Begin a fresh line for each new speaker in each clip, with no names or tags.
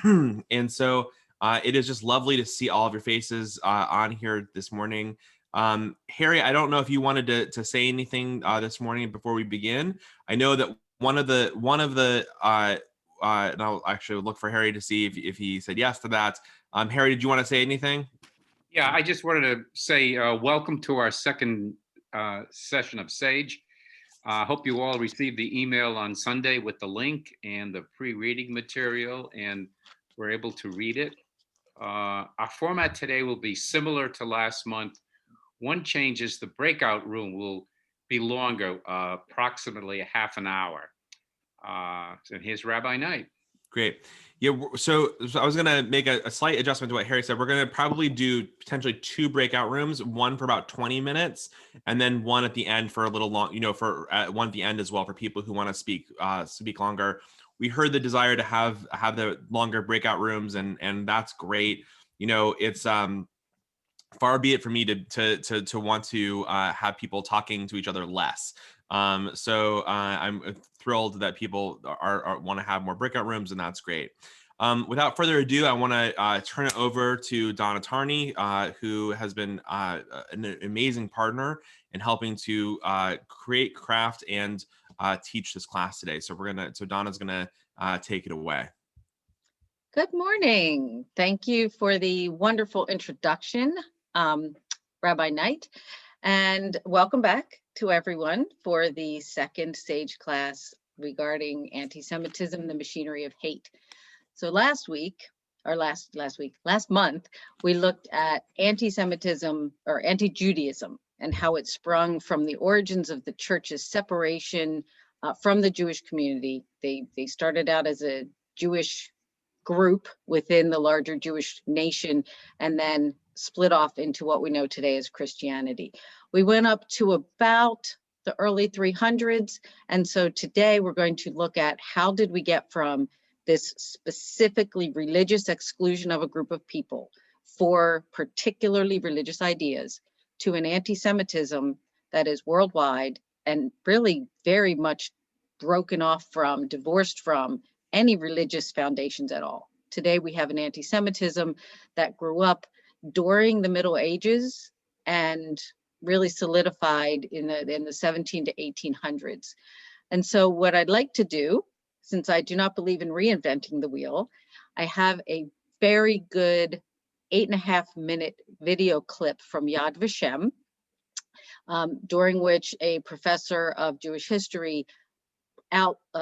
And so it is just lovely to see all of your faces on here this morning. Harry, I don't know if you wanted to say anything this morning before we begin. I know that one of the and I'll actually look for Harry to see if he said yes to that. Harry, did you want to say anything?
Yeah, I just wanted to say welcome to our second session of Sage. I hope you all received the email on Sunday with the link and the pre-reading material and were able to read it. Our format today will be similar to last month. One change is the breakout room will be longer, approximately a half an hour. And here's Rabbi Knight.
Great. Yeah, so I was going to make a slight adjustment to what Harry said. We're going to probably do potentially 2 breakout rooms, one for about 20 minutes, and then one at the end for a little long, for one at the end as well for people who want to speak longer. We heard the desire to have the longer breakout rooms, and that's great. It's far be it for me to want to have people talking to each other less. So I'm thrilled that people want to have more breakout rooms, and that's great. Without further ado, I want to turn it over to Donna Tarney, who has been an amazing partner in helping to create, craft, and teach this class today. So Donna's gonna take it away.
Good morning. Thank you for the wonderful introduction, Rabbi Knight, and welcome back to everyone for the second Sage class regarding anti-Semitism, the machinery of hate. So last month, we looked at anti-Semitism or anti-Judaism and how it sprung from the origins of the church's separation from the Jewish community. They started out as a Jewish group within the larger Jewish nation and then split off into what we know today as Christianity. We went up to about the early 300s. And so today we're going to look at how did we get from this specifically religious exclusion of a group of people for particularly religious ideas to an anti-Semitism that is worldwide and really very much broken off from, divorced from any religious foundations at all. Today we have an anti-Semitism that grew up during the Middle Ages and really solidified in the 17 to 1800s. And so what I'd like to do, since I do not believe in reinventing the wheel, I have a very good 8.5-minute video clip from Yad Vashem, during which a professor of Jewish history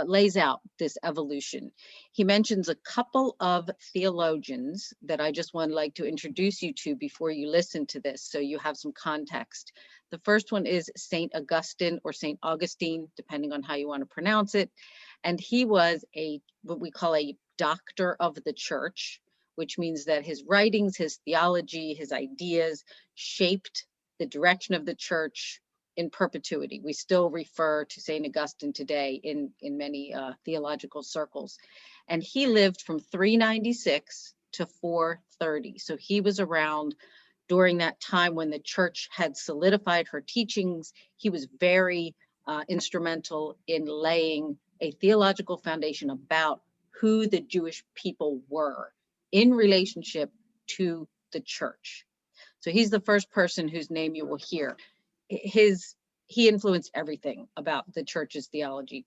lays out this evolution. He mentions a couple of theologians that I just would like to introduce you to before you listen to this, so you have some context. The first one is Saint Augustine or Saint Augustine, depending on how you want to pronounce it. And he was what we call a doctor of the church, which means that his writings, his theology, his ideas shaped the direction of the church in perpetuity. We still refer to St. Augustine today in many theological circles. And he lived from 396 to 430. So he was around during that time when the church had solidified her teachings. He was very instrumental in laying a theological foundation about who the Jewish people were in relationship to the church. So he's the first person whose name you will hear. He influenced everything about the church's theology.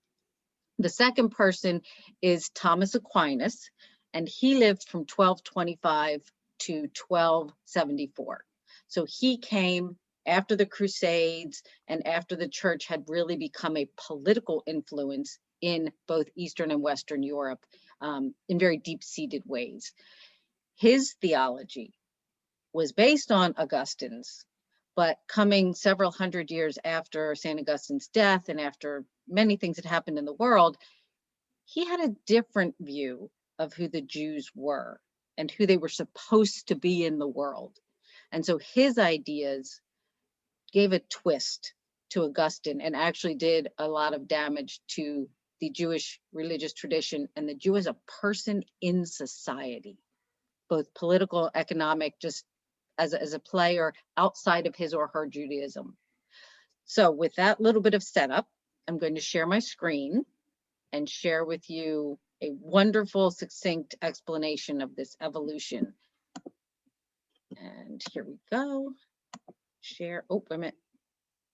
The second person is Thomas Aquinas, and he lived from 1225 to 1274. So he came after the Crusades and after the church had really become a political influence in both Eastern and Western Europe in very deep-seated ways. His theology was based on Augustine's, but coming several hundred years after St. Augustine's death and after many things had happened in the world, he had a different view of who the Jews were and who they were supposed to be in the world. And so his ideas gave a twist to Augustine and actually did a lot of damage to the Jewish religious tradition and the Jew as a person in society, both political, economic, just as a player outside of his or her Judaism. So with that little bit of setup, I'm going to share my screen and share with you a wonderful, succinct explanation of this evolution. And here we go. Share. Oh, wait a minute.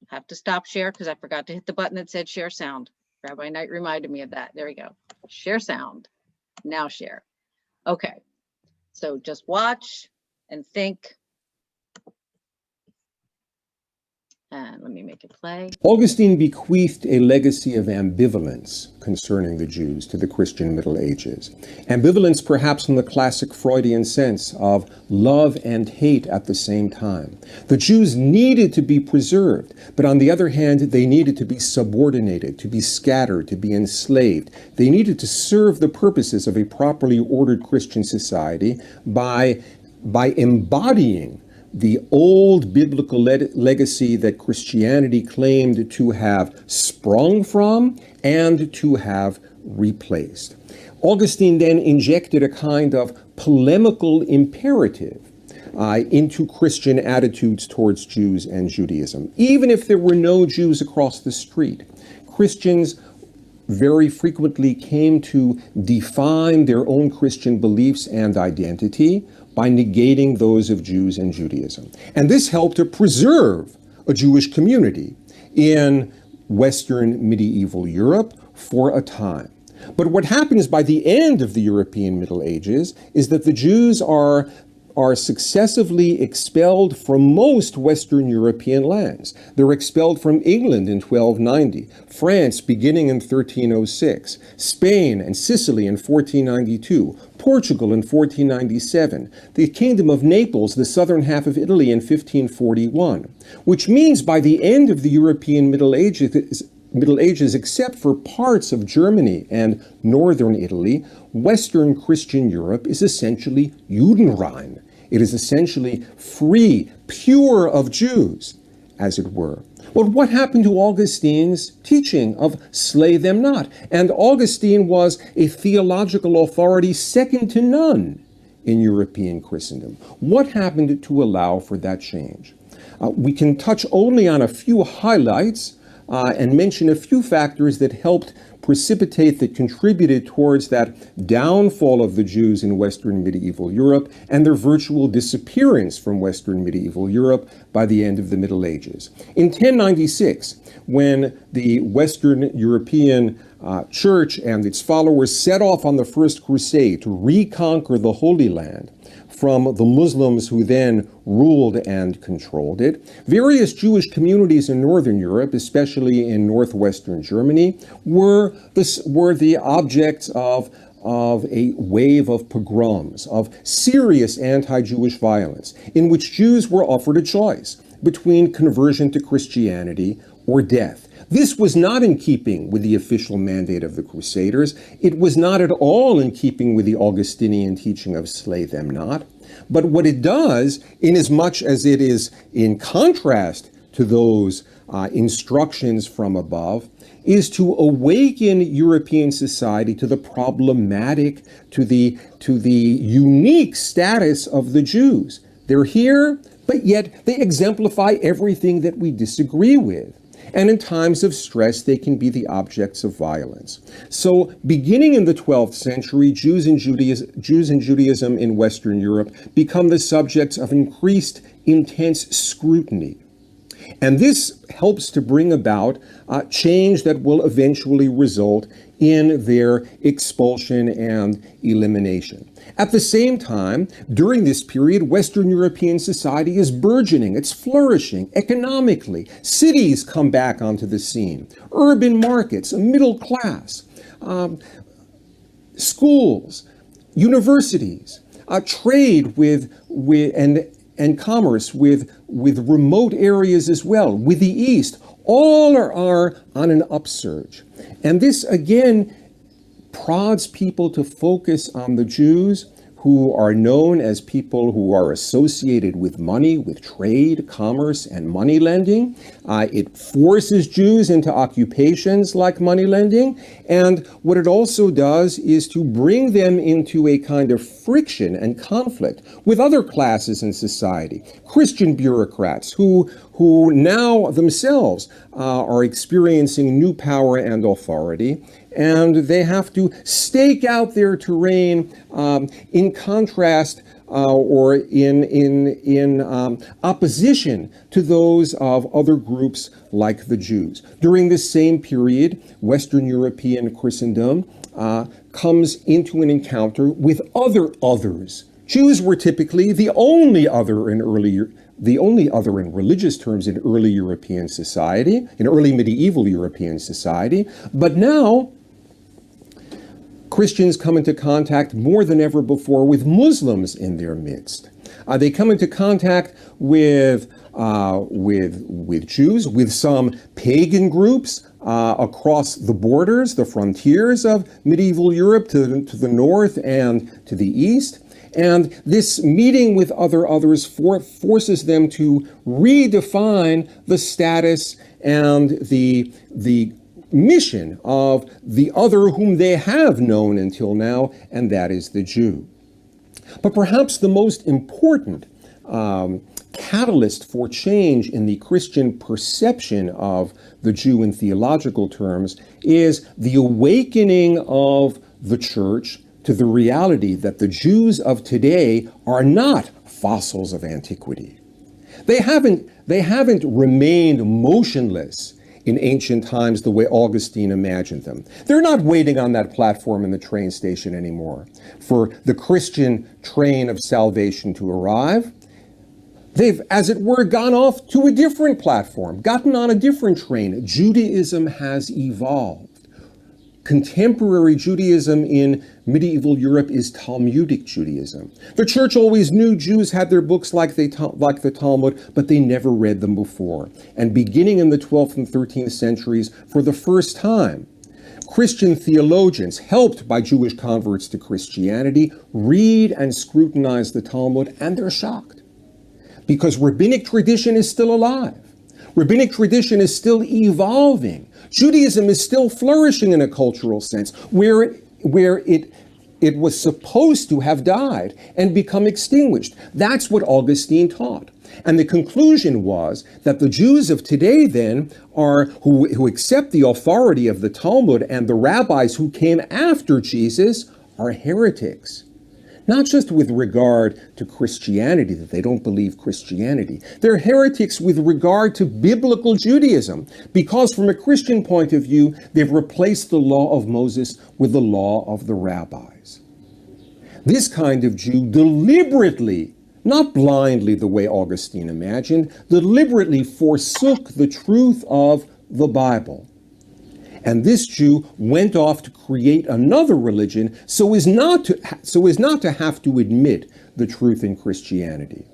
Have to stop share because I forgot to hit the button that said share sound. Rabbi Knight reminded me of that. There we go. Share sound. Now share. Okay. So just watch and think. And let me make it play.
Augustine bequeathed a legacy of ambivalence concerning the Jews to the Christian Middle Ages. Ambivalence perhaps in the classic Freudian sense of love and hate at the same time. The Jews needed to be preserved, but on the other hand, they needed to be subordinated, to be scattered, to be enslaved. They needed to serve the purposes of a properly ordered Christian society by embodying the old biblical legacy that Christianity claimed to have sprung from and to have replaced. Augustine then injected a kind of polemical imperative into Christian attitudes towards Jews and Judaism. Even if there were no Jews across the street, Christians very frequently came to define their own Christian beliefs and identity by negating those of Jews and Judaism. And this helped to preserve a Jewish community in Western medieval Europe for a time. But what happens by the end of the European Middle Ages is that the Jews are successively expelled from most Western European lands. They're expelled from England in 1290, France beginning in 1306, Spain and Sicily in 1492, Portugal in 1497, the Kingdom of Naples, the southern half of Italy in 1541, which means by the end of the European Middle Ages, except for parts of Germany and northern Italy, Western Christian Europe is essentially Judenrein. It is essentially free, pure of Jews, as it were. Well, what happened to Augustine's teaching of slay them not? And Augustine was a theological authority second to none in European Christendom. What happened to allow for that change? We can touch only on a few highlights and mention a few factors that helped precipitate, that contributed towards that downfall of the Jews in Western medieval Europe and their virtual disappearance from Western medieval Europe by the end of the Middle Ages. In 1096, when the Western European Church and its followers set off on the First Crusade to reconquer the Holy Land from the Muslims who then ruled and controlled it, various Jewish communities in Northern Europe, especially in northwestern Germany, were the objects of a wave of pogroms, of serious anti-Jewish violence, in which Jews were offered a choice between conversion to Christianity or death. This was not in keeping with the official mandate of the Crusaders. It was not at all in keeping with the Augustinian teaching of slay them not. But what it does, inasmuch as it is in contrast to those instructions from above, is to awaken European society to the problematic, to the unique status of the Jews. They're here, but yet they exemplify everything that we disagree with. And in times of stress, they can be the objects of violence. So beginning in the 12th century, Jews and Judaism in Western Europe become the subjects of increased, intense scrutiny. And this helps to bring about change that will eventually result in their expulsion and elimination. At the same time, during this period, Western European society is burgeoning, it's flourishing economically. Cities come back onto the scene, urban markets, a middle class, schools, universities, trade and commerce with remote areas as well, with the East. All are on an upsurge. And this, again, prods people to focus on the Jews, who are known as people who are associated with money, with trade, commerce, and money lending. It forces Jews into occupations like money lending. And what it also does is to bring them into a kind of friction and conflict with other classes in society. Christian bureaucrats who now themselves are experiencing new power and authority, and they have to stake out their terrain in contrast or in opposition to those of other groups like the Jews. During this same period, Western European Christendom comes into an encounter with other others. Jews were typically the only other in religious terms in early European society, in early medieval European society, but now Christians come into contact more than ever before with Muslims in their midst. They come into contact with Jews, with some pagan groups across the borders, the frontiers of medieval Europe to the north and to the east. And this meeting with others forces them to redefine the status and the mission of the other whom they have known until now, and that is the Jew. But perhaps the most important catalyst for change in the Christian perception of the Jew in theological terms is the awakening of the church to the reality that the Jews of today are not fossils of antiquity. They haven't remained motionless in ancient times the way Augustine imagined them. They're not waiting on that platform in the train station anymore for the Christian train of salvation to arrive. They've, as it were, gone off to a different platform, gotten on a different train. Judaism has evolved. Contemporary Judaism in medieval Europe is Talmudic Judaism. The church always knew Jews had their books like the Talmud, but they never read them before. And beginning in the 12th and 13th centuries, for the first time, Christian theologians, helped by Jewish converts to Christianity, read and scrutinize the Talmud, and they're shocked. Because rabbinic tradition is still alive. Rabbinic tradition is still evolving. Judaism is still flourishing in a cultural sense, where it was supposed to have died and become extinguished. That's what Augustine taught. And the conclusion was that the Jews of today then are, who accept the authority of the Talmud and the rabbis who came after Jesus, are heretics. Not just with regard to Christianity, that they don't believe Christianity. They're heretics with regard to biblical Judaism, because from a Christian point of view, they've replaced the law of Moses with the law of the rabbis. This kind of Jew deliberately, not blindly the way Augustine imagined, deliberately forsook the truth of the Bible. And this Jew went off to create another religion so as not to have to admit the truth in Christianity.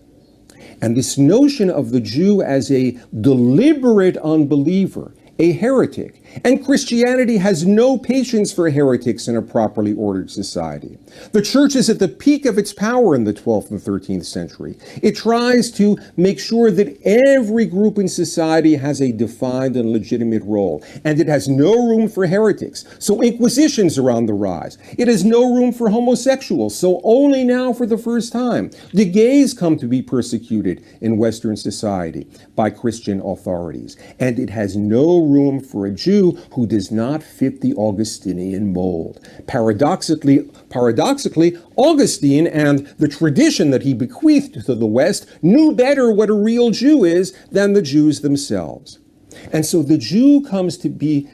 And this notion of the Jew as a deliberate unbeliever, a heretic, and Christianity has no patience for heretics in a properly ordered society. The church is at the peak of its power in the 12th and 13th century. It tries to make sure that every group in society has a defined and legitimate role, and it has no room for heretics. So inquisitions are on the rise. It has no room for homosexuals, so only now for the first time the gays come to be persecuted in Western society by Christian authorities. And it has no room for a Jew who does not fit the Augustinian mold. Paradoxically, Augustine and the tradition that he bequeathed to the West knew better what a real Jew is than the Jews themselves. And so the Jew comes to be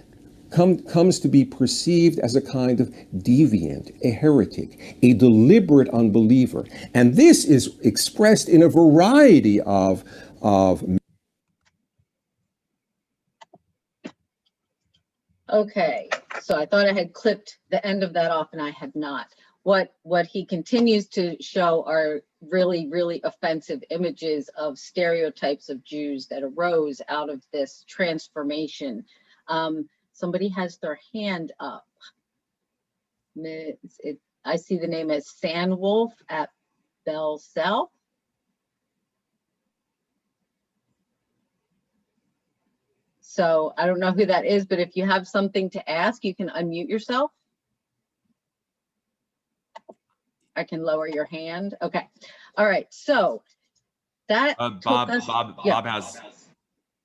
perceived as a kind of deviant, a heretic, a deliberate unbeliever. And this is expressed in a variety of
Okay, so I thought I had clipped the end of that off, and I had not. What he continues to show are really, really offensive images of stereotypes of Jews that arose out of this transformation. Somebody has their hand up. I see the name as Sandwolf at Bell South. So I don't know who that is, but if you have something to ask, you can unmute yourself. I can lower your hand. Okay. All right. So that
Bob has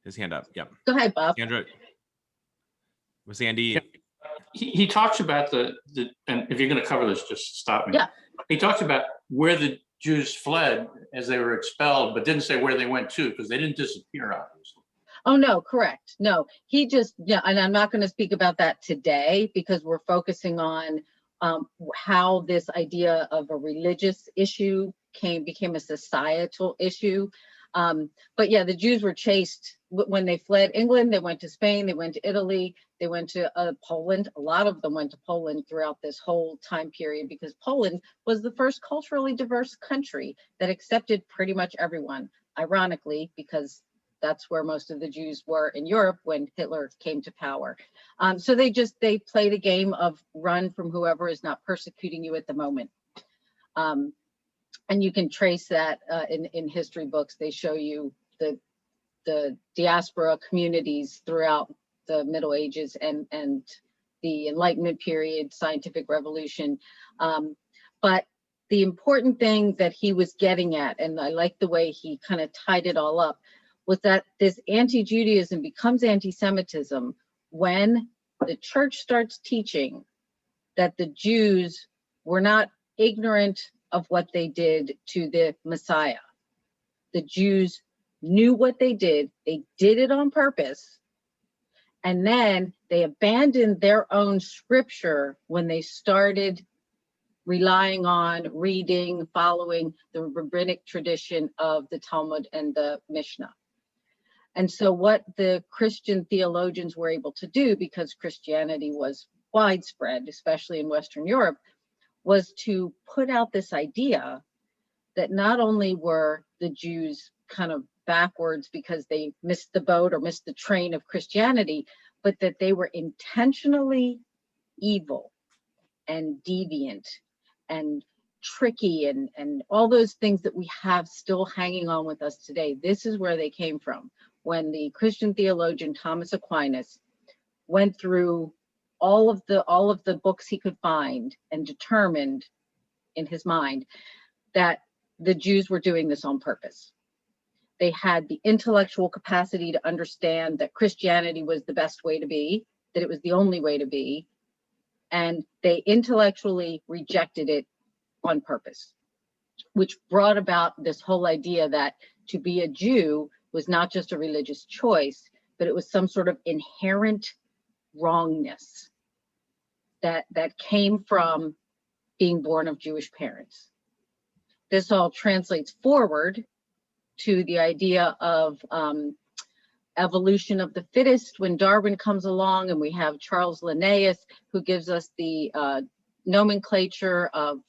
his hand up. Yep.
Go ahead, Bob.
Sandra. Was Sandy?
he talks about the and if you're going to cover this, just stop me.
Yeah.
He talks about where the Jews fled as they were expelled, but didn't say where they went to, because they didn't disappear, obviously.
Oh, no, correct. No, he just, yeah, and I'm not going to speak about that today because we're focusing on how this idea of a religious issue became a societal issue. But yeah, the Jews were chased when they fled England. They went to Spain, they went to Italy, they went to Poland. A lot of them went to Poland throughout this whole time period because Poland was the first culturally diverse country that accepted pretty much everyone, ironically, because that's where most of the Jews were in Europe when Hitler came to power. So they played a game of run from whoever is not persecuting you at the moment. And you can trace that in history books. They show you the diaspora communities throughout the Middle Ages and the Enlightenment period, scientific revolution. But the important thing that he was getting at, and I like the way he kind of tied it all up, was that this anti-Judaism becomes anti-Semitism when the church starts teaching that the Jews were not ignorant of what they did to the Messiah. The Jews knew what they did it on purpose, and then they abandoned their own scripture when they started relying on reading, following the rabbinic tradition of the Talmud and the Mishnah. And so what the Christian theologians were able to do, because Christianity was widespread, especially in Western Europe, was to put out this idea that not only were the Jews kind of backwards because they missed the boat or missed the train of Christianity, but that they were intentionally evil and deviant and tricky and all those things that we have still hanging on with us today. This is where they came from. When the Christian theologian Thomas Aquinas went through all of the books he could find and determined in his mind that the Jews were doing this on purpose. They had the intellectual capacity to understand that Christianity was the best way to be, that it was the only way to be, and they intellectually rejected it on purpose, which brought about this whole idea that to be a Jew was not just a religious choice, but it was some sort of inherent wrongness that came from being born of Jewish parents. This all translates forward to the idea of evolution of the fittest when Darwin comes along, and we have Charles Linnaeus, who gives us the nomenclature of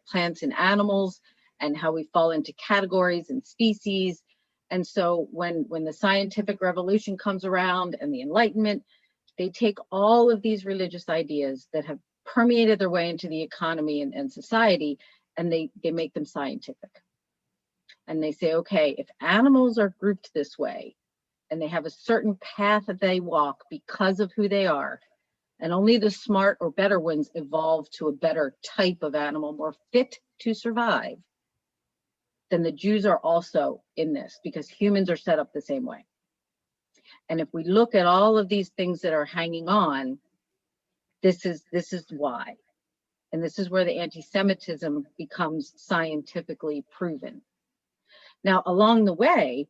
plants and animals and how we fall into categories and species. And so when the scientific revolution comes around and the Enlightenment, they take all of these religious ideas that have permeated their way into the economy and society, and they make them scientific. And they say, okay, if animals are grouped this way, and they have a certain path that they walk because of who they are, and only the smart or better ones evolve to a better type of animal, more fit to survive, then the Jews are also in this because humans are set up the same way. And if we look at all of these things that are hanging on, this is why. And this is where the anti-Semitism becomes scientifically proven. Now, along the way,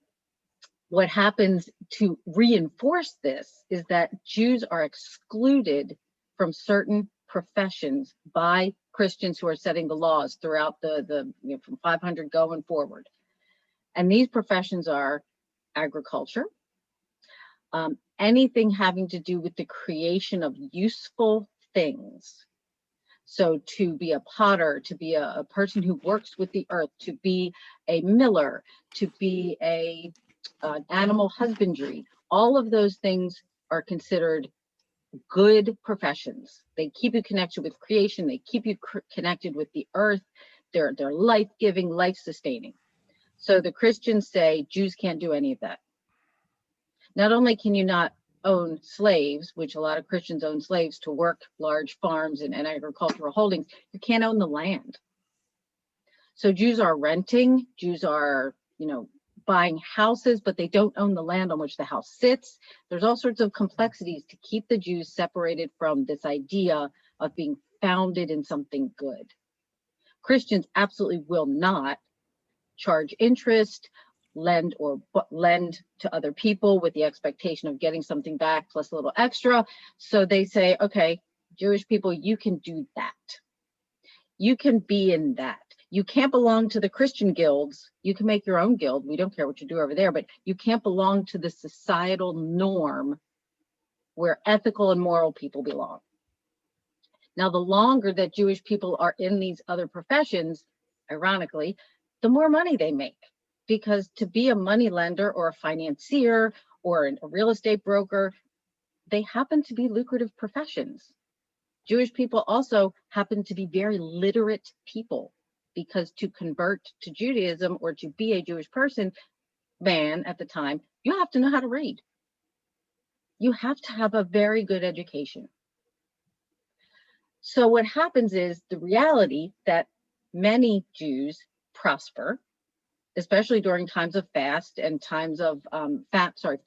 what happens to reinforce this is that Jews are excluded from certain professions by Christians who are setting the laws throughout from 500 going forward. And these professions are agriculture, anything having to do with the creation of useful things. So to be a potter, to be a person who works with the earth, to be a miller, to be animal husbandry, all of those things are considered good professions. They keep you connected with creation. They keep you connected with the earth. They're life-giving, life-sustaining. So the Christians say Jews can't do any of that. Not only can you not own slaves, which a lot of Christians own slaves to work large farms and agricultural holdings, you can't own the land. So Jews are renting, Jews are, buying houses, but they don't own the land on which the house sits. There's all sorts of complexities to keep the Jews separated from this idea of being founded in something good. Christians absolutely will not charge interest, lend to other people with the expectation of getting something back plus a little extra. So they say, okay, Jewish people, you can do that. You can be in that. You can't belong to the Christian guilds. You can make your own guild. We don't care what you do over there, but you can't belong to the societal norm where ethical and moral people belong. Now, the longer that Jewish people are in these other professions, ironically, the more money they make. Because to be a money lender or a financier or a real estate broker, they happen to be lucrative professions. Jewish people also happen to be very literate people, because to convert to Judaism or to be a Jewish man at the time, you have to know how to read. You have to have a very good education. So what happens is the reality that many Jews prosper, especially during times of fast and times of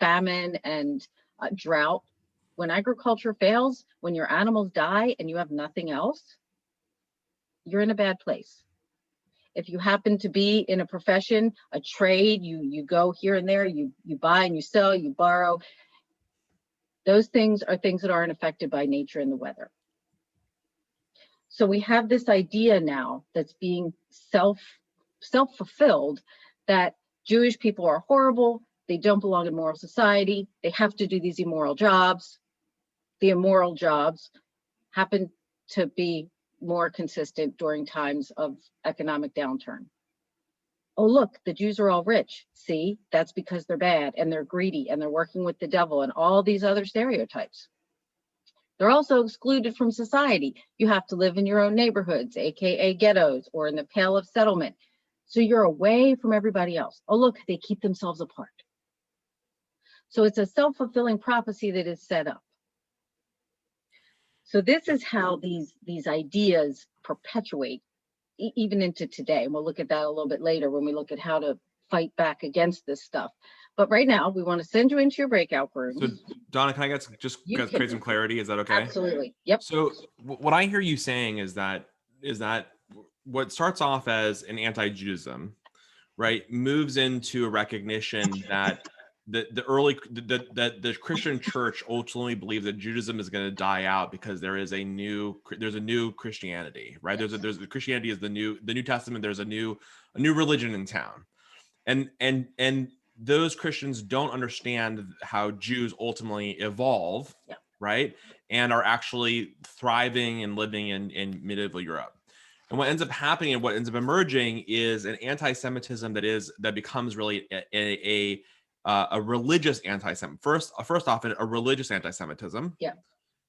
famine and drought. When agriculture fails, when your animals die and you have nothing else, you're in a bad place. If you happen to be in a profession, a trade, you go here and there, you buy and you sell, you borrow. Those things are things that aren't affected by nature and the weather. So we have this idea now that's being self-fulfilled, that Jewish people are horrible, they don't belong in moral society, they have to do these immoral jobs. The immoral jobs happen to be more consistent during times of economic downturn. Oh, look, the Jews are all rich. See, that's because they're bad and they're greedy and they're working with the devil and all these other stereotypes. They're also excluded from society. You have to live in your own neighborhoods, AKA ghettos, or in the Pale of Settlement. So you're away from everybody else. Oh, look, they keep themselves apart. So it's a self-fulfilling prophecy that is set up. So this is how these ideas perpetuate even into today. And we'll look at that a little bit later when we look at how to fight back against this stuff. But right now, we want to send you into your breakout rooms.
So, Donna, can I create some clarity? Is that okay?
Absolutely. Yep.
So what I hear you saying is that what starts off as an anti-Judaism, right, moves into a recognition that the Christian church ultimately believes that Judaism is going to die out because there's a new Christianity, right?
Yes.
There's Christianity is the New Testament. There's a new religion in town, and those Christians don't understand how Jews ultimately evolve,
yeah,
right, and are actually thriving and living in medieval Europe. And what ends up happening and what ends up emerging is an anti-Semitism that becomes really a religious anti-Semitism. First off, a religious anti-Semitism.
Yeah.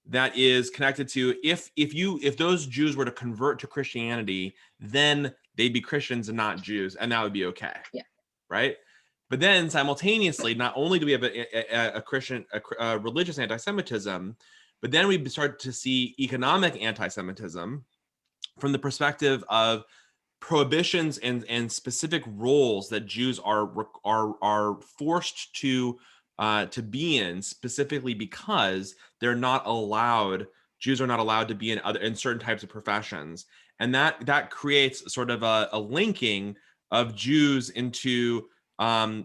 That is connected to if those Jews were to convert to Christianity, then they'd be Christians and not Jews, and that would be okay.
Yeah.
Right. But then simultaneously, not only do we have a religious anti-Semitism, but then we start to see economic anti-Semitism from the perspective of prohibitions and specific roles that Jews are forced to be in, specifically because Jews are not allowed to be in certain types of professions, and that creates sort of a linking of Jews into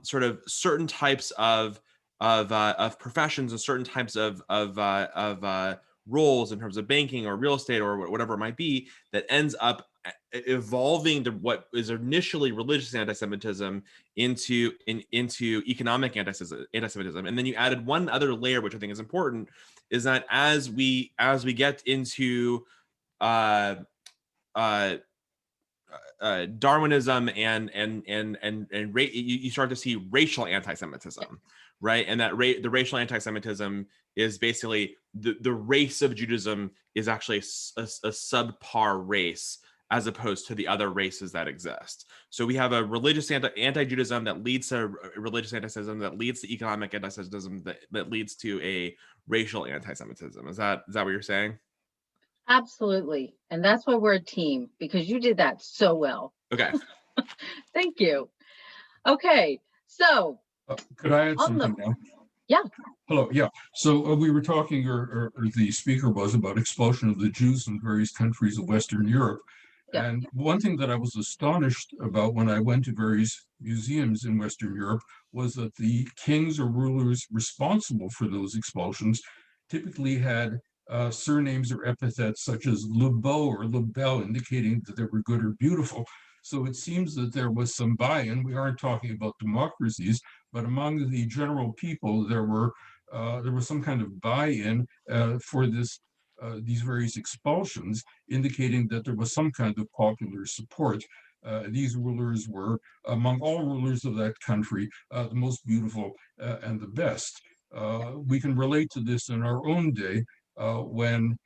sort of certain types of professions and certain types of roles in terms of banking or real estate or whatever it might be, that ends up evolving to what is initially religious anti-Semitism into economic anti-Semitism. And then you added one other layer, which I think is important, is that as we get into Darwinism and you start to see racial anti-Semitism, right? And that the racial anti-Semitism is basically the race of Judaism is actually a subpar race as opposed to the other races that exist. So we have a religious anti-Judaism that leads to religious anti-Semitism that leads to economic anti-Semitism that leads to a racial anti-Semitism. Is that what you're saying?
Absolutely. And that's why we're a team, because you did that so well.
Okay.
Thank you. Okay. So
Could I add
on
something
the,
now?
yeah,
Hello, yeah. So we were talking, or the speaker was, about expulsion of the Jews in various countries of Western Europe.
yeah,
And one thing that I was astonished about when I went to various museums in Western Europe was that the kings or rulers responsible for those expulsions typically had surnames or epithets such as Le Beau or Le Belle, indicating that they were good or beautiful. So it seems that there was some buy-in. We aren't talking about democracies, but among the general people, there was some kind of buy-in for these various expulsions, indicating that there was some kind of popular support. These rulers were, among all rulers of that country, the most beautiful and the best. We can relate to this in our own day when,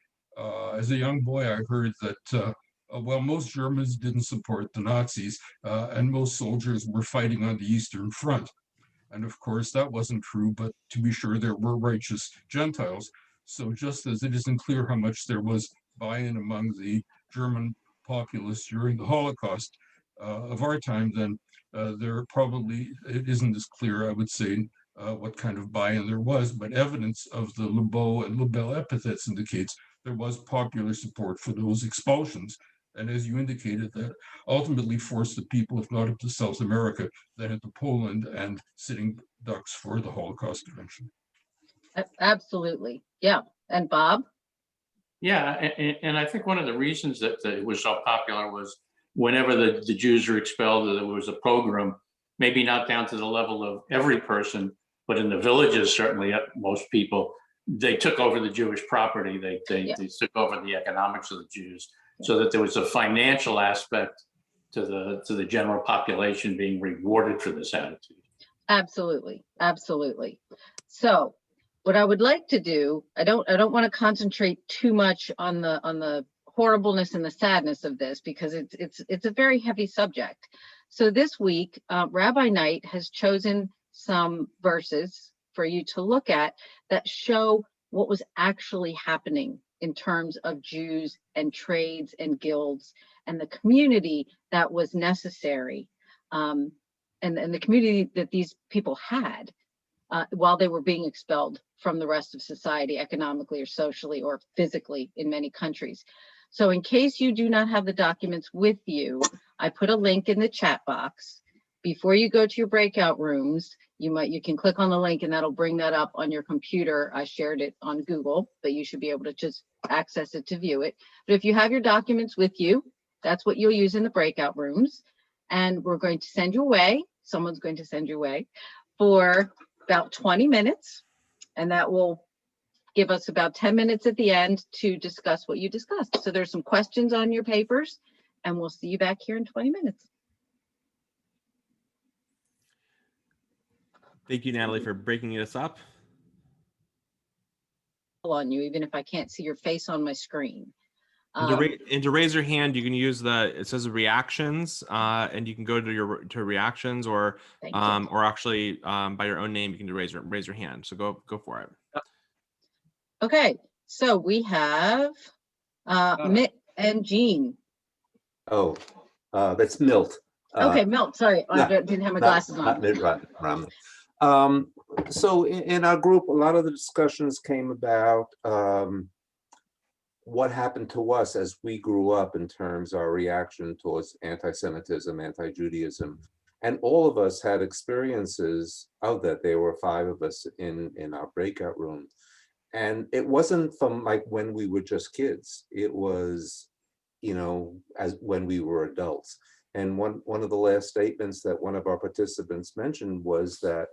as a young boy, I heard that well, most Germans didn't support the Nazis, and most soldiers were fighting on the Eastern Front. And of course, that wasn't true, but to be sure, there were righteous Gentiles. So just as it isn't clear how much there was buy-in among the German populace during the Holocaust of our time, then it isn't as clear, I would say, what kind of buy-in there was, but evidence of the Le Beau and Le Belle epithets indicates there was popular support for those expulsions. And as you indicated, that ultimately forced the people, if not up to South America, then into Poland and sitting ducks for the Holocaust eventually.
absolutely. Yeah. And Bob?
Yeah, and I think one of the reasons that it was so popular was whenever the Jews were expelled, there was a program, maybe not down to the level of every person, but in the villages, certainly most people, they took over the Jewish property. They took over the economics of the Jews, so that there was a financial aspect to the general population being rewarded for this attitude.
Absolutely. Absolutely. So what I would like to do, I don't want to concentrate too much on the horribleness and the sadness of this, because it's a very heavy subject. So this week, Rabbi Knight has chosen some verses for you to look at that show what was actually happening in terms of Jews and trades and guilds and the community that was necessary, and the community that these people had while they were being expelled from the rest of society, economically or socially or physically in many countries. So in case you do not have the documents with you, I put a link in the chat box. Before you go to your breakout rooms, you can click on the link and that'll bring that up on your computer. I shared it on Google, but you should be able to just access it to view it. But if you have your documents with you, that's what you'll use in the breakout rooms. And we're going to send you away. Someone's going to send you away for about 20 minutes. And that will give us about 10 minutes at the end to discuss what you discussed. So there's some questions on your papers, and we'll see you back here in 20 minutes.
Thank you, Natalie, for breaking this up.
On you, even if I can't see your face on my screen.
And to raise your hand, you can use it says reactions, and you can go to reactions, or actually by your own name, you can raise your hand. So go for it.
Okay, so we have Mitt and Jean.
Oh, that's Milt.
Okay, Milt, sorry, I didn't have my glasses on.
Not Mitt Romney. So in our group, a lot of the discussions came about what happened to us as we grew up in terms of our reaction towards anti-Semitism, anti-Judaism. And all of us had experiences of that. There were 5 of us in our breakout room. And it wasn't from like when we were just kids. It was, as when we were adults. And one of the last statements that one of our participants mentioned was that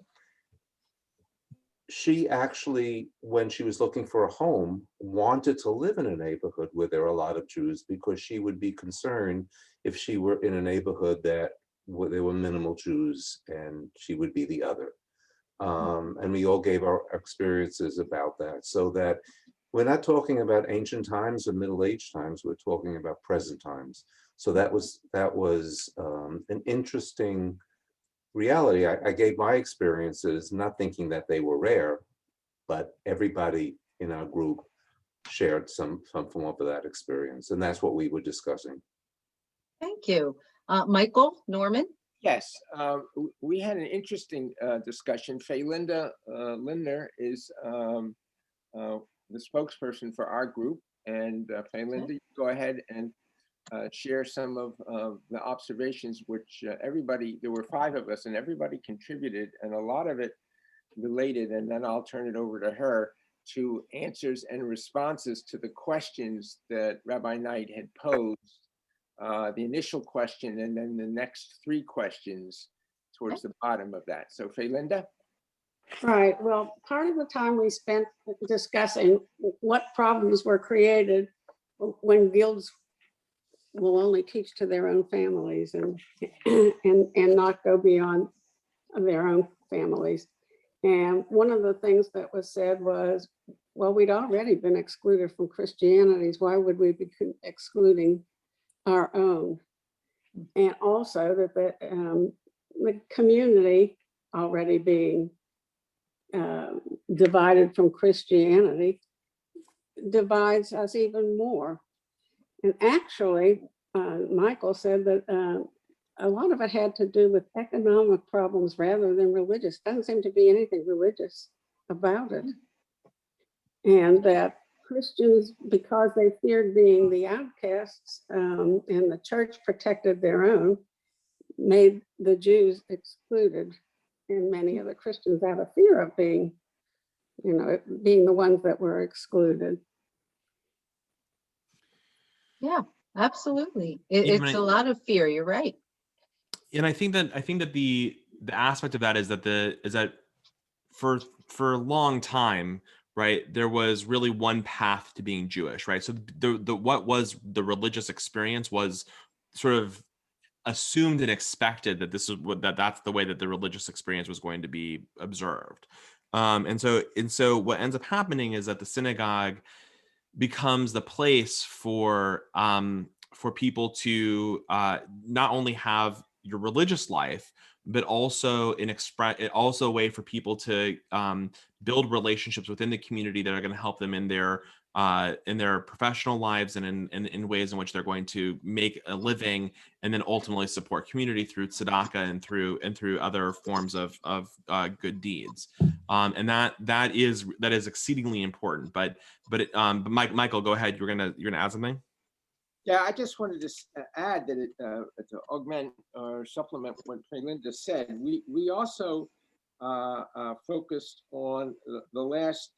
she actually, when she was looking for a home, wanted to live in a neighborhood where there were a lot of Jews, because she would be concerned if she were in a neighborhood where there were minimal Jews and she would be the other. And we all gave our experiences about that, so that we're not talking about ancient times or Middle Age times, we're talking about present times. So that was an interesting reality. I gave my experiences, not thinking that they were rare, but everybody in our group shared some form of that experience. And that's what we were discussing.
Thank you. Michael Norman.
Yes, we had an interesting discussion. Faylinda Lindner is the spokesperson for our group. And Faylinda, go ahead and share some of the observations, which everybody, there were 5 of us and everybody contributed, and a lot of it related, and then I'll turn it over to her to answers and responses to the questions that Rabbi Knight had posed, the initial question, and then the next 3 questions towards the bottom of that. So Faylinda?
Right. Well, part of the time we spent discussing what problems were created when guilds will only teach to their own families and not go beyond their own families. And one of the things that was said was, well, we'd already been excluded from Christianities. Why would we be excluding our own? And also that the community already being divided from Christianity divides us even more. And actually, Michael said that a lot of it had to do with economic problems rather than religious. Doesn't seem to be anything religious about it. And that Christians, because they feared being the outcasts and the church protected their own, made the Jews excluded, and many of the Christians out of fear of being, being the ones that were excluded.
Yeah, absolutely. It's a lot of fear. You're right.
And I think that the aspect of that is that for a long time, right, there was really one path to being Jewish, right? So what was the religious experience was sort of assumed and expected that that's the way that the religious experience was going to be observed. And so what ends up happening is that the synagogue becomes the place for people to not only have your religious life, but also also a way for people to build relationships within the community that are going to help them in their professional lives and in ways in which they're going to make a living, and then ultimately support community through tzedakah and through other forms of good deeds. And that is exceedingly important. But Michael, go ahead. You're gonna add something.
Yeah, I just wanted to add that to augment or supplement what Faylinda said, we also focused on the last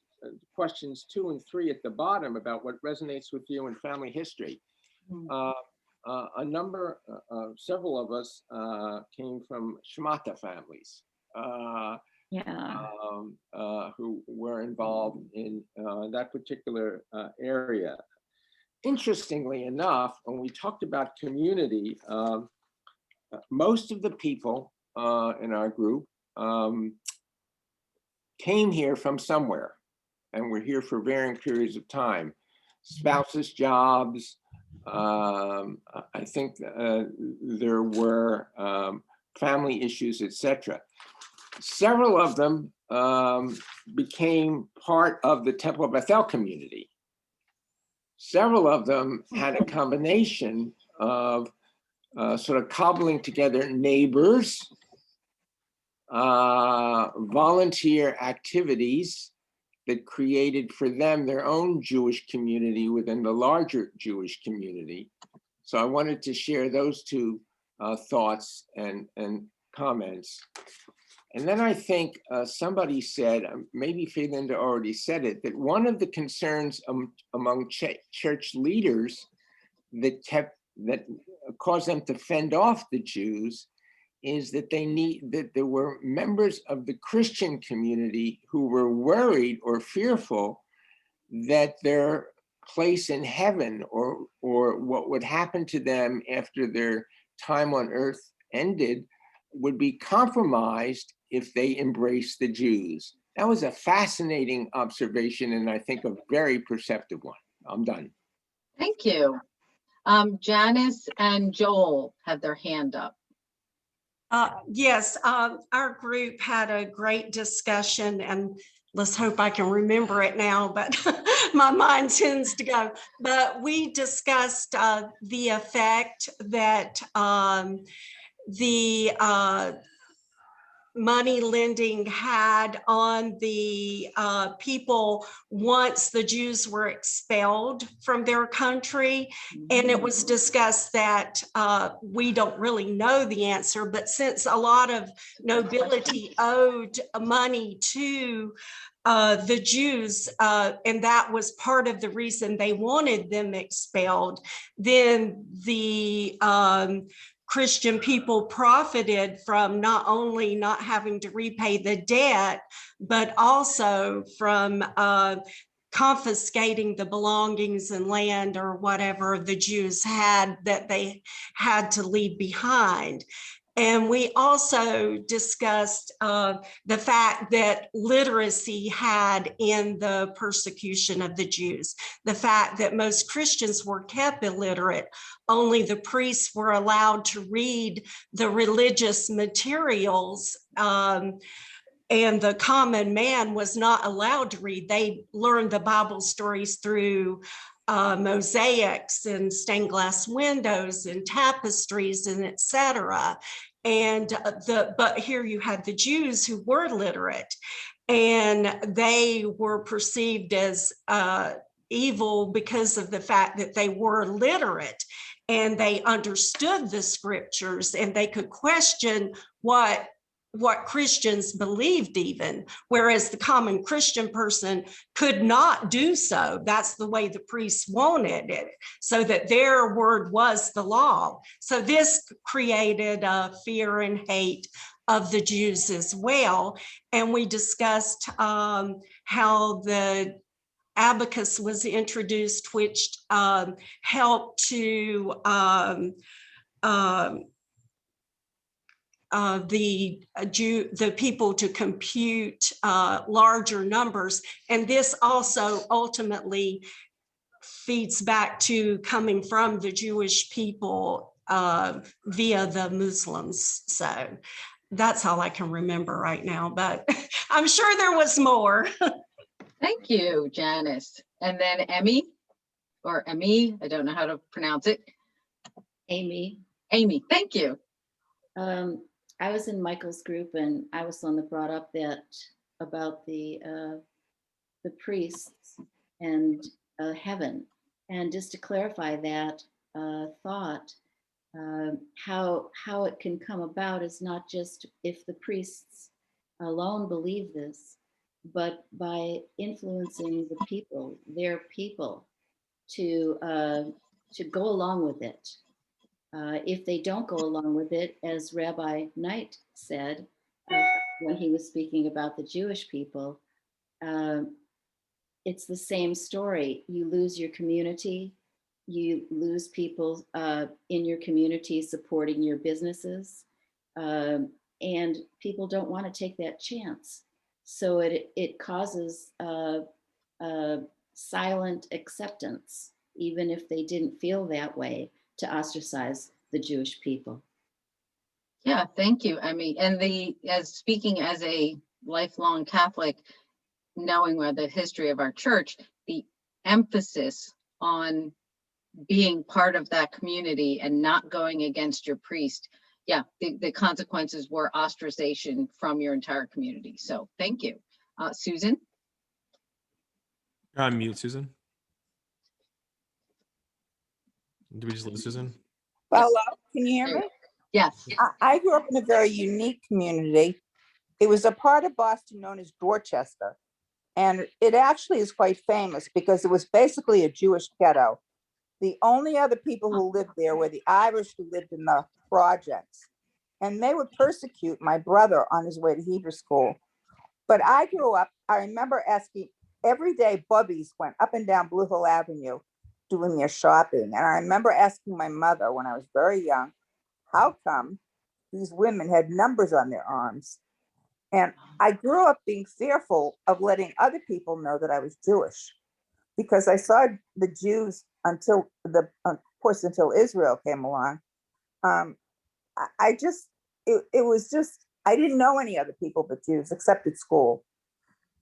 questions 2 and 3 at the bottom about what resonates with you in family history. Several of us came from Shmata families who were involved in that particular area. Interestingly enough, when we talked about community, most of the people in our group came here from somewhere and were here for varying periods of time. Spouses, jobs, I think there were family issues, etc. Several of them became part of the Temple of Bethel community. Several of them had a combination of sort of cobbling together neighbors, volunteer activities that created for them their own Jewish community within the larger Jewish community. So I wanted to share those 2 thoughts and comments. And then I think somebody said, maybe Faylinda already said it, that one of the concerns among church leaders that caused them to fend off the Jews is that there were members of the Christian community who were worried or fearful that their place in heaven or what would happen to them after their time on earth ended would be compromised if they embraced the Jews. That was a fascinating observation, and I think a very perceptive one. I'm done.
Thank you. Janice and Joel have their hand up.
Yes, our group had a great discussion, and let's hope I can remember it now, but my mind tends to go. But we discussed the effect that the money lending had on the people once the Jews were expelled from their country. And it was discussed that we don't really know the answer, but since a lot of nobility owed money to the Jews, and that was part of the reason they wanted them expelled, then the Christian people profited from not only not having to repay the debt, but also from confiscating the belongings and land or whatever the Jews had that they had to leave behind. And we also discussed the fact that literacy had in the persecution of the Jews, the fact that most Christians were kept illiterate. Only the priests were allowed to read the religious materials, and the common man was not allowed to read. They learned the Bible stories through mosaics and stained glass windows and tapestries and etc. And but here you had the Jews who were literate, and they were perceived as evil because of the fact that they were literate and they understood the scriptures and they could question what Christians believed even, whereas the common Christian person could not do so. That's the way the priests wanted it, so that their word was the law. So this created a fear and hate of the Jews as well. And we discussed how the abacus was introduced, which helped to the people to compute larger numbers. And this also ultimately feeds back to coming from the Jewish people via the Muslims. So that's all I can remember right now, but I'm sure there was more.
Thank you, Janice. And then Emmy, or Emmy, I don't know how to pronounce it.
Amy.
Amy, thank you.
I was in Michael's group, and I was the one that brought up that about the priests and heaven. And just to clarify that thought, how it can come about is not just if the priests alone believe this, but by influencing the people, their people, to go along with it. If they don't go along with it, as Rabbi Knight said when he was speaking about the Jewish people, it's the same story. You lose your community, you lose people in your community supporting your businesses, and people don't want to take that chance. So it causes silent acceptance, even if they didn't feel that way, to ostracize the Jewish people.
Yeah, thank you, Emmy. And speaking as a lifelong Catholic, knowing the history of our church, the emphasis on being part of that community and not going against your priest, yeah, the consequences were ostracization from your entire community. So thank you. Susan?
You're on mute, Susan. Did we just lose Susan?
Hello, can you hear me?
Yes.
I grew up in a very unique community. It was a part of Boston known as Dorchester. And it actually is quite famous because it was basically a Jewish ghetto. The only other people who lived there were the Irish who lived in the projects. And they would persecute my brother on his way to Hebrew school. But I grew up, I remember asking, every day bubbies went up and down Blue Hill Avenue doing their shopping. And I remember asking my mother when I was very young, how come these women had numbers on their arms? And I grew up being fearful of letting other people know that I was Jewish, because I saw the Jews until until Israel came along. It was just, I didn't know any other people but Jews except at school.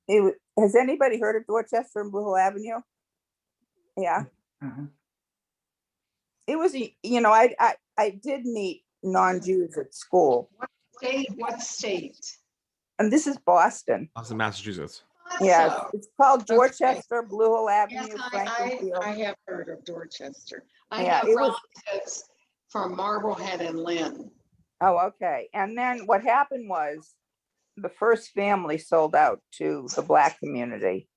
Has anybody heard of Dorchester and Blue Hill Avenue? Yeah.
Uh-huh.
It was, I did meet non-Jews at school.
What state? What state?
And this is Boston.
Boston, Massachusetts.
Yes,
So,
it's called
okay.
Dorchester, Blue Hill Avenue,
Yes,
Franklin Field.
I have heard of Dorchester. I
Yeah,
have
it was.
relatives from Marblehead and Lynn.
Oh, okay. And then what happened was the first family sold out to the Black community.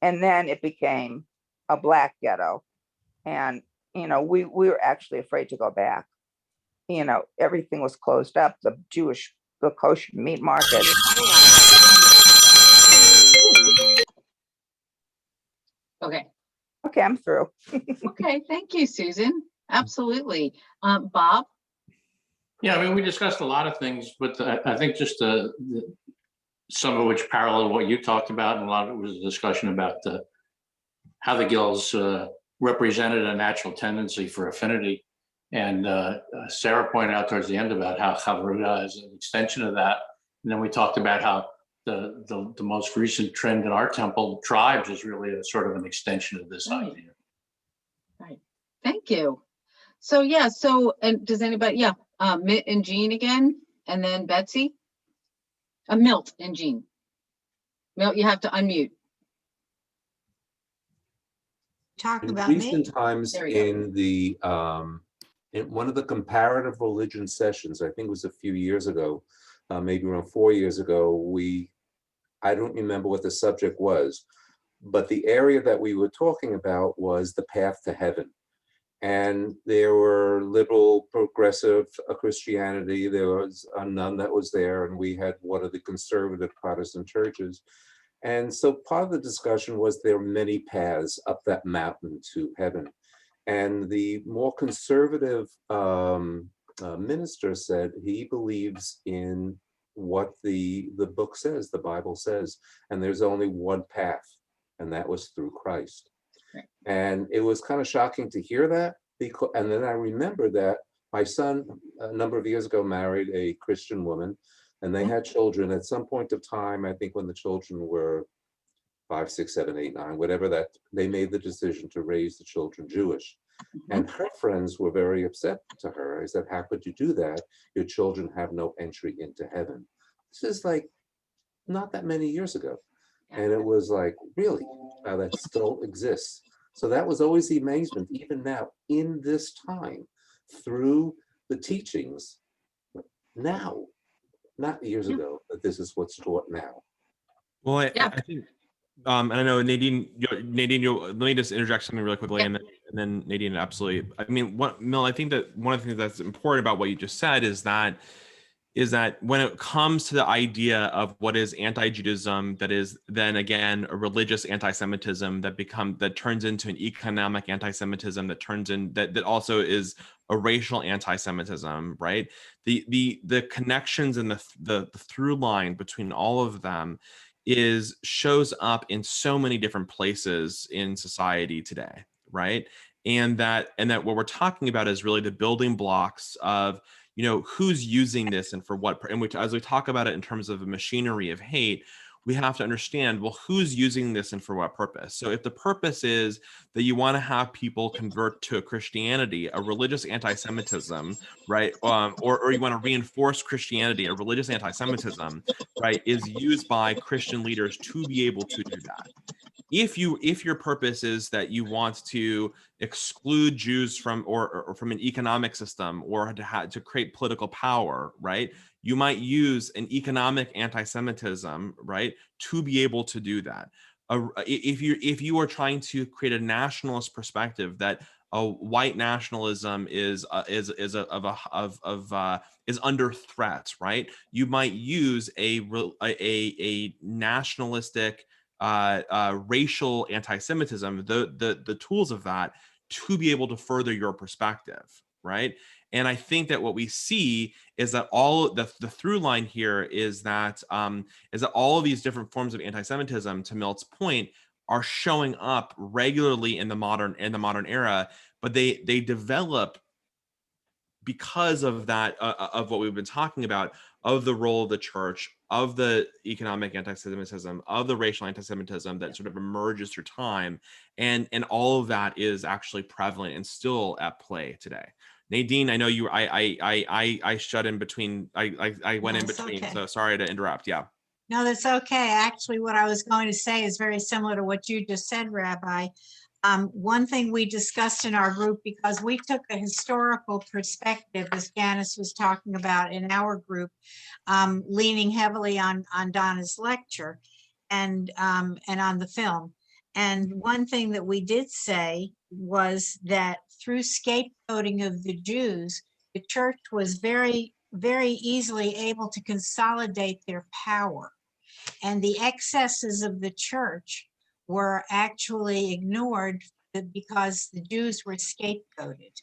And then it became a Black ghetto. And, you know, we were actually afraid to go back. You know, everything was closed up, the kosher meat market.
Okay.
Okay, I'm through.
Okay, thank you, Susan. Absolutely. Bob?
Yeah, I mean, we discussed a lot of things, but I think just some of which parallel what you talked about, and a lot of it was a discussion about how the guilds represented a natural tendency for affinity. And Sarah pointed out towards the end about how Chavruta is an extension of that. And then we talked about how the most recent trend in our temple, tribes, is really a sort of an extension of this idea.
Right. Thank you. So yeah, and does anybody, Mitt and Jean again, and then Betsy? Milt and Jean. Milt, you have to unmute.
Talking
In
about me?
recent times,
There we go.
in the in one of the comparative religion sessions, I think it was a few years ago, maybe around 4 years ago, I don't remember what the subject was, but the area that we were talking about was the path to heaven. And there were liberal, progressive Christianity. There was a nun that was there, and we had one of the conservative Protestant churches. And so part of the discussion was there are many paths up that mountain to heaven. And the more conservative minister said he believes in what the book says, the Bible says, and there's only one path, and that was through Christ.
Right.
And it was kind of shocking to hear that, and then I remember that my son a number of years ago married a Christian woman, and they had children. At some point of time, I think when the children were 5, 6, 7, 8, 9, whatever, that they made the decision to raise the children Jewish. And her friends were very upset to her. I said, how could you do that? Your children have no entry into heaven. This is like not that many years ago. And it was like, really? That still exists. So that was always the amazement, even now, in this time, through the teachings, now, not years ago, that this is what's taught now.
Well, I think, and I know Nadine, let me just interject something really quickly, and then Nadine, absolutely. I mean, Mill, I think that one of the things that's important about what you just said is that when it comes to the idea of what is anti-Judaism, that is then again a religious anti-Semitism that turns into an economic anti-Semitism that also is a racial anti-Semitism, right? The connections and the through line between all of them shows up in so many different places in society today, right? And that what we're talking about is really the building blocks of, you know, who's using this and for what, and which, as we talk about it in terms of the machinery of hate, we have to understand, well, who's using this and for what purpose? So if the purpose is that you want to have people convert to Christianity, a religious anti-Semitism, right? Or you want to reinforce Christianity, a religious anti-Semitism, right, is used by Christian leaders to be able to do that. If your purpose is that you want to exclude Jews from or from an economic system or to create political power, right, you might use an economic anti-Semitism, right, to be able to do that. If you are trying to create a nationalist perspective that a white nationalism is under threat, right, you might use a nationalistic racial anti-Semitism, the tools of that, to be able to further your perspective, right? And I think that what we see is that all the through line here is that all of these different forms of anti-Semitism, to Milt's point, are showing up regularly in the modern era, but they develop because of that, of what we've been talking about, of the role of the church, of the economic anti-Semitism, of the racial anti-Semitism that sort of emerges through time, and all of that is actually prevalent and still at play today. Nadine, I know you. I shut in between. I went in
That's
between.
okay.
So sorry to interrupt. Yeah.
No, that's okay. Actually, what I was going to say is very similar to what you just said, Rabbi. One thing we discussed in our group, because we took a historical perspective, as Janice was talking about in our group, leaning heavily on Donna's lecture and on the film. And one thing that we did say was that through scapegoating of the Jews, the church was very, very easily able to consolidate their power. And the excesses of the church were actually ignored because the Jews were scapegoated.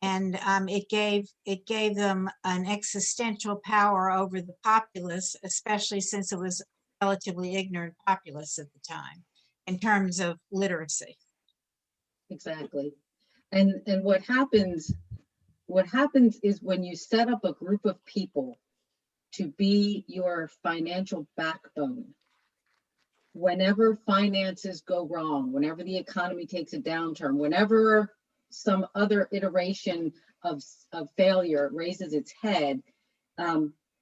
And it gave them an existential power over the populace, especially since it was a relatively ignorant populace at the time in terms of literacy.
Exactly. And what happens is when you set up a group of people to be your financial backbone, whenever finances go wrong, whenever the economy takes a downturn, whenever some other iteration of failure raises its head,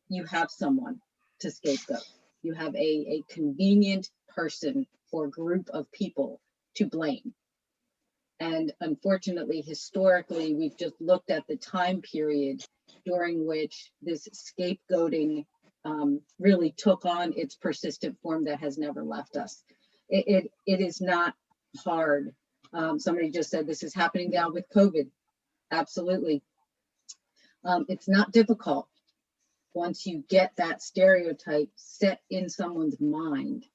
you have someone to scapegoat. You have a convenient person or group of people to blame. And unfortunately, historically, we've just looked at the time period during which this scapegoating really took on its persistent form that has never left us. It is not hard. Somebody just said this is happening now with COVID. Absolutely. It's not difficult once you get that stereotype set in someone's mind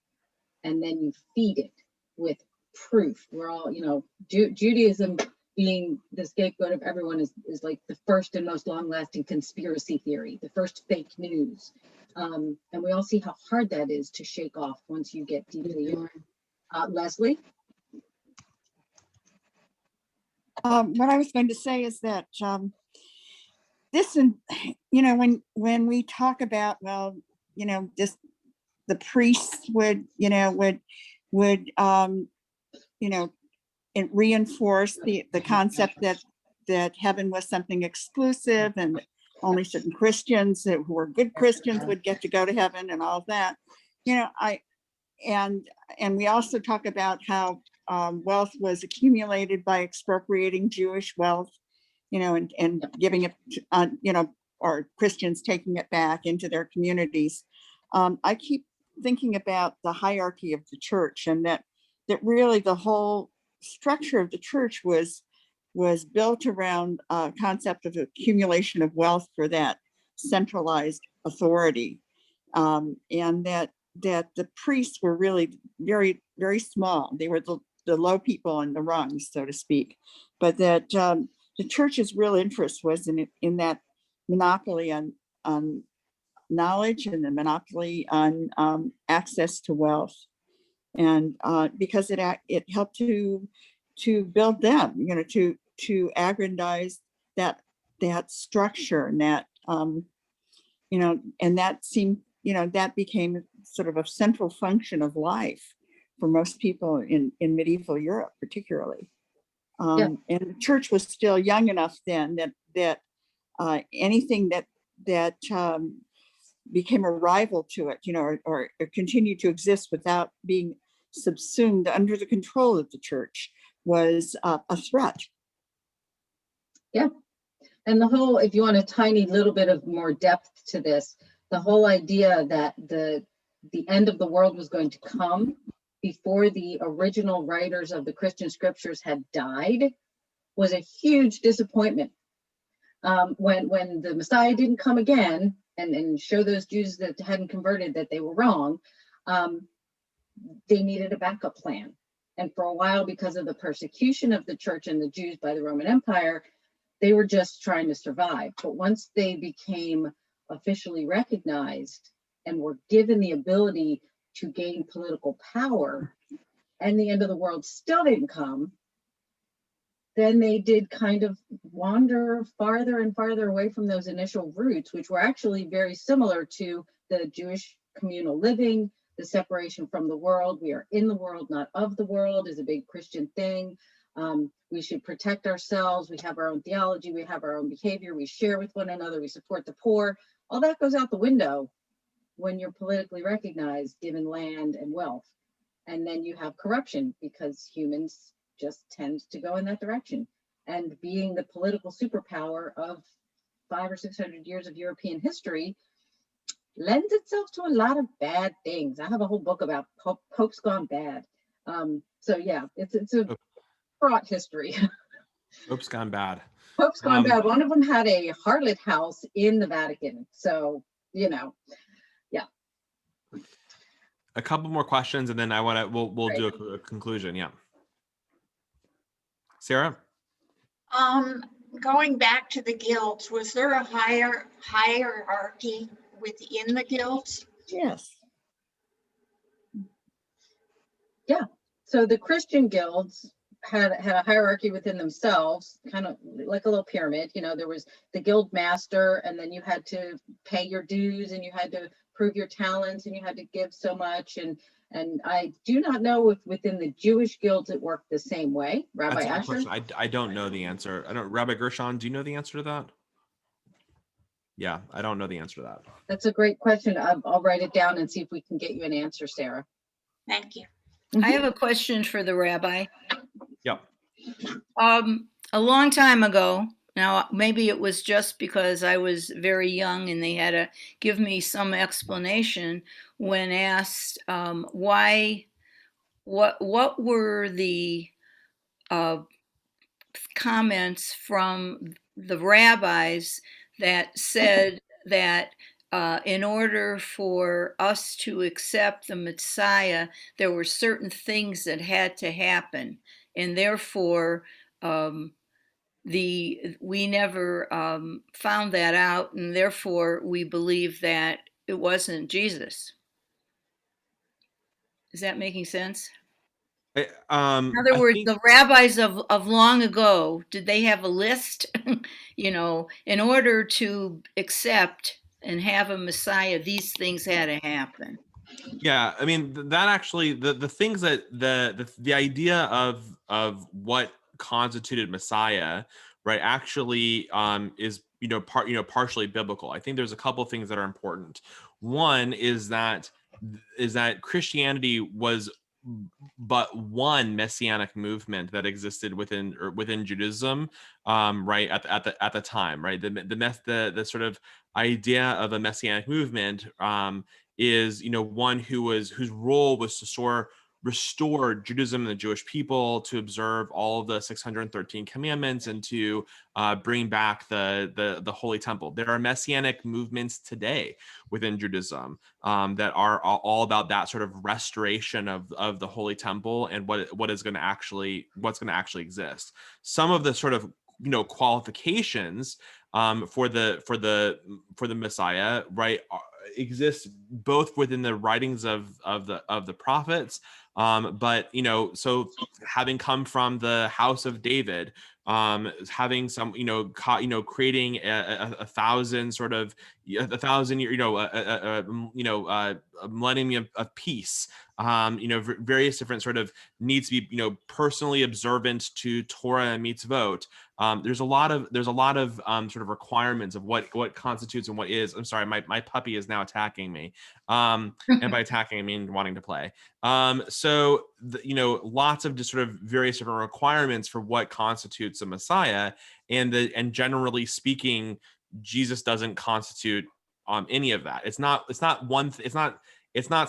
and then you feed it with proof. We're all, Judaism being the scapegoat of everyone is like the first and most long-lasting conspiracy theory, the first fake news. And we all see how hard that is to shake off once you get deeply in. Leslie?
What I was going to say is that when we talk about, just the priests would it reinforce the concept that heaven was something exclusive and only certain Christians who were good Christians would get to go to heaven and all of that. And we also talk about how wealth was accumulated by expropriating Jewish wealth, and giving it, or Christians taking it back into their communities. I keep thinking about the hierarchy of the church, and that really the whole structure of the church was built around a concept of accumulation of wealth for that centralized authority, and that the priests were really very, very small. They were the low people on the rungs, so to speak, but that the church's real interest was in that monopoly on knowledge and the monopoly on access to wealth, and because it helped to build them, to aggrandize that structure, and that and that seemed, that became sort of a central function of life for most people in medieval Europe, particularly. And the church was still young enough then that anything that became a rival to it, or continued to exist without being subsumed under the control of the church, was a threat.
Yeah. And the whole, if you want a tiny little bit of more depth to this, the whole idea that the end of the world was going to come before the original writers of the Christian scriptures had died was a huge disappointment. When the Messiah didn't come again and show those Jews that hadn't converted that they were wrong, they needed a backup plan. And for a while, because of the persecution of the church and the Jews by the Roman Empire, they were just trying to survive. But once they became officially recognized and were given the ability to gain political power, and the end of the world still didn't come, then they did kind of wander farther and farther away from those initial roots, which were actually very similar to the Jewish communal living, the separation from the world. We are in the world, not of the world, is a big Christian thing. We should protect ourselves. We have our own theology. We have our own behavior. We share with one another. We support the poor. All that goes out the window when you're politically recognized, given land and wealth. And then you have corruption because humans just tend to go in that direction. And being the political superpower of 500 or 600 years of European history lends itself to a lot of bad things. I have a whole book about popes gone bad. So yeah, it's a fraught history.
Popes gone bad.
Popes gone bad. One of them had a harlot house in the Vatican. So, you know, yeah.
A couple more questions, and then we'll do a conclusion. Yeah. Sarah?
Going back to the guilds, was there a hierarchy within the guilds?
Yes.
Yeah. So the Christian guilds had a hierarchy within themselves, kind of like a little pyramid. You know, there was the guild master, and then you had to pay your dues, and you had to prove your talents, and you had to give so much. And I do not know if within the Jewish guilds it worked the same way. Rabbi
That's a good
Asher?
question. I don't know the answer. Rabbi Gershon, do you know the answer to that? Yeah, I don't know the answer to that.
That's a great question. I'll write it down and see if we can get you an answer, Sarah.
Thank you.
I have a question for the rabbi.
Yep.
A long time ago, now maybe it was just because I was very young and they had to give me some explanation when asked what were the comments from the rabbis that said that in order for us to accept the Messiah, there were certain things that had to happen, and therefore we never found that out, and therefore we believe that it wasn't Jesus. Is that making sense? In other words, the rabbis of long ago, did they have a list? You know, in order to accept and have a Messiah, these things had to happen.
Yeah, I mean that actually the things that the idea of what constituted Messiah, right, actually is partially biblical. I think there's a couple of things that are important. One is that Christianity was but one messianic movement that existed within Judaism, right at the time, right? The sort of idea of a messianic movement is one whose role was to sort of restore Judaism and the Jewish people, to observe all of the 613 commandments, and to bring back the Holy Temple. There are messianic movements today within Judaism that are all about that sort of restoration of the Holy Temple and what's going to actually exist. Some of the sort of qualifications for the Messiah, right, exists both within the writings of the prophets, but so having come from the house of David, having some creating a thousand sort of a thousand year a millennium of peace, various different sort of needs to be personally observant to Torah and mitzvot. There's a lot of sort of requirements of what constitutes and what is. I'm sorry, my puppy is now attacking me, and by attacking I mean wanting to play. So lots of just sort of various different requirements for what constitutes a Messiah, and generally speaking, Jesus doesn't constitute any of that. It's not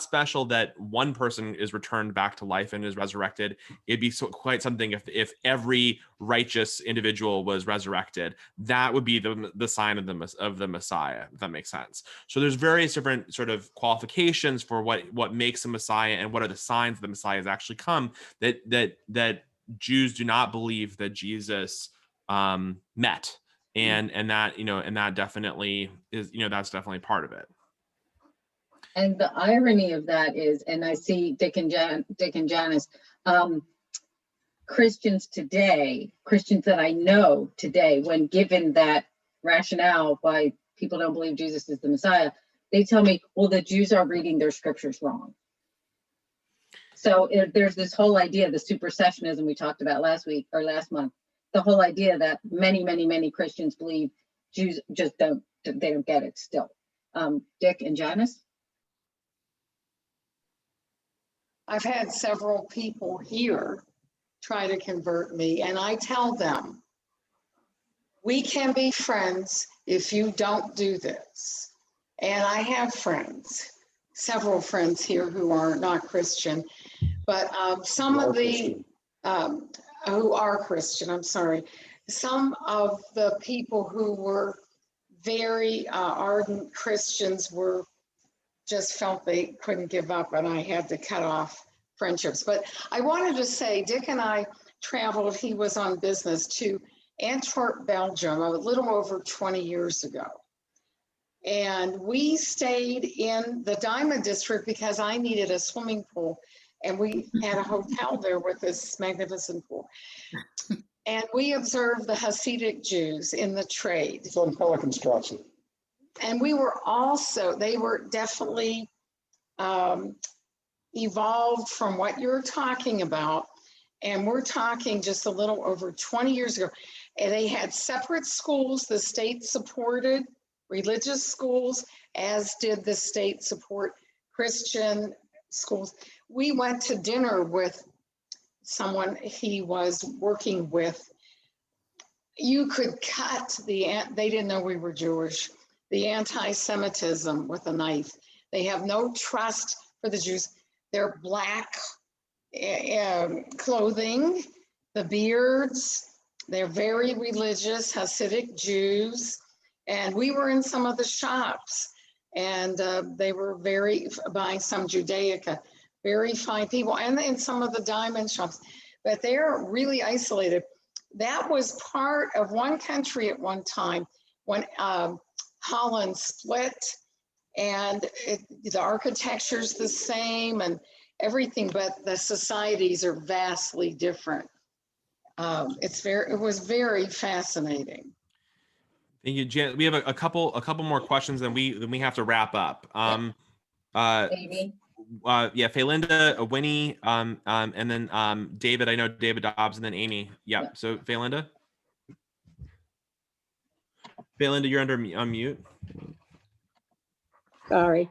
special that one person is returned back to life and is resurrected. It'd be quite something if every righteous individual was resurrected. That would be the sign of the Messiah, if that makes sense. So there's various different sort of qualifications for what makes a Messiah and what are the signs that the Messiah has actually come, that Jews do not believe that Jesus met, and that definitely is, that's definitely part of it.
And the irony of that is, and I see Dick and Janice, Christians that I know today, when given that rationale why people don't believe Jesus is the Messiah, they tell me, well, the Jews are reading their scriptures wrong. So there's this whole idea, the supersessionism we talked about last week or last month, the whole idea that many Christians believe Jews just they don't get it still. Dick and Janice?
I've had several people here try to convert me, and I tell them, we can be friends if you don't do this. And I have friends, several friends here who are not Christian, but some of the, who are Christian, I'm sorry. Some of the people who were very ardent Christians just felt they couldn't give up, and I had to cut off friendships. But I wanted to say, Dick and I traveled, he was on business, to Antwerp, Belgium, a little over 20 years ago. And we stayed in the Diamond District because I needed a swimming pool, and we had a hotel there with this magnificent pool. And we observed the Hasidic Jews in the trade.
It's on Pelican Strasse.
And we were also, they were definitely evolved from what you're talking about. And we're talking just a little over 20 years ago. And they had separate schools, the state supported religious schools, as did the state support Christian schools. We went to dinner with someone he was working with. You could cut they didn't know we were Jewish, the anti-Semitism with a knife. They have no trust for the Jews. Their black clothing, the beards, they're very religious, Hasidic Jews. And we were in some of the shops, and they were buying some Judaica, very fine people, and in some of the diamond shops, but they're really isolated. That was part of one country at one time when Holland split, and the architecture's the same and everything, but the societies are vastly different. It was very fascinating.
Thank you, Jan. We have a couple more questions, and we have to wrap up.
Amy?
Yeah, Phalinda, Winnie, and then David. I know David Dobbs, and then Amy. Yeah. So Phalinda, you're on mute.
Sorry.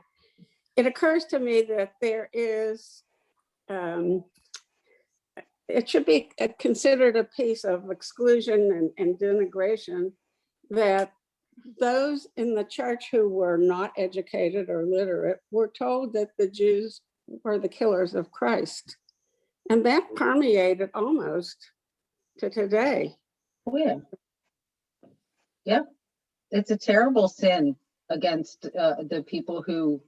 It occurs to me that there is, it should be considered a piece of exclusion and denigration that those in the church who were not educated or literate were told that the Jews were the killers of Christ. And that permeated almost to today.
Oh, yeah. Yep. It's a terrible sin against the people who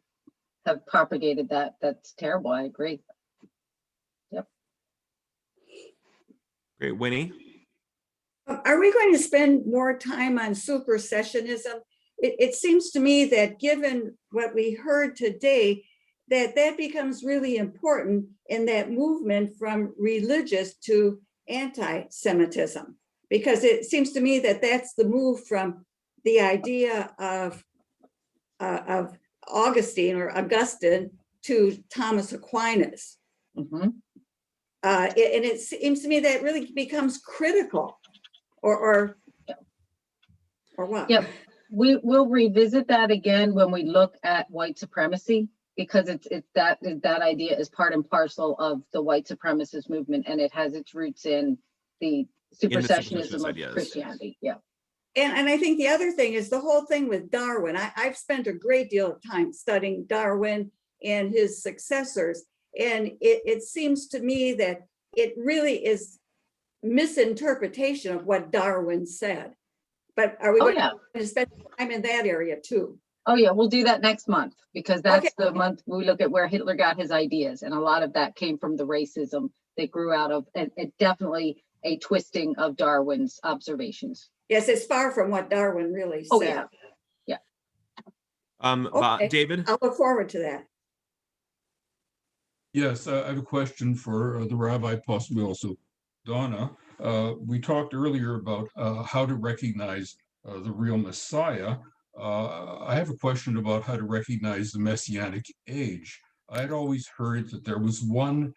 have propagated that. That's terrible. I agree. Yep.
Great. Winnie?
Are we going to spend more time on supersessionism? It seems to me that given what we heard today, that becomes really important in that movement from religious to anti-Semitism, because it seems to me that that's the move from the idea of Augustine or Augustine to Thomas Aquinas.
Mm-hmm.
And it seems to me that really becomes critical. Or what?
Yep. We'll revisit that again when we look at white supremacy, because it's that idea is part and parcel of the white supremacist movement, and it has its roots in the supersessionism of Christianity. Yeah.
And I think the other thing is the whole thing with Darwin. I've spent a great deal of time studying Darwin and his successors, and it seems to me that it really is misinterpretation of what Darwin said. But are we going to spend time in that area too?
Oh yeah, we'll do that next month, because that's the month we look at where Hitler got his ideas, and a lot of that came from the racism that grew out of, and it definitely a twisting of Darwin's observations.
Yes, it's far from what Darwin really said.
Yeah. Yeah.
Okay.
David?
I'll look forward to that.
Yes, I have a question for the rabbi, possibly also Donna. We talked earlier about how to recognize the real Messiah. I have a question about how to recognize the Messianic age. I had always heard that there was one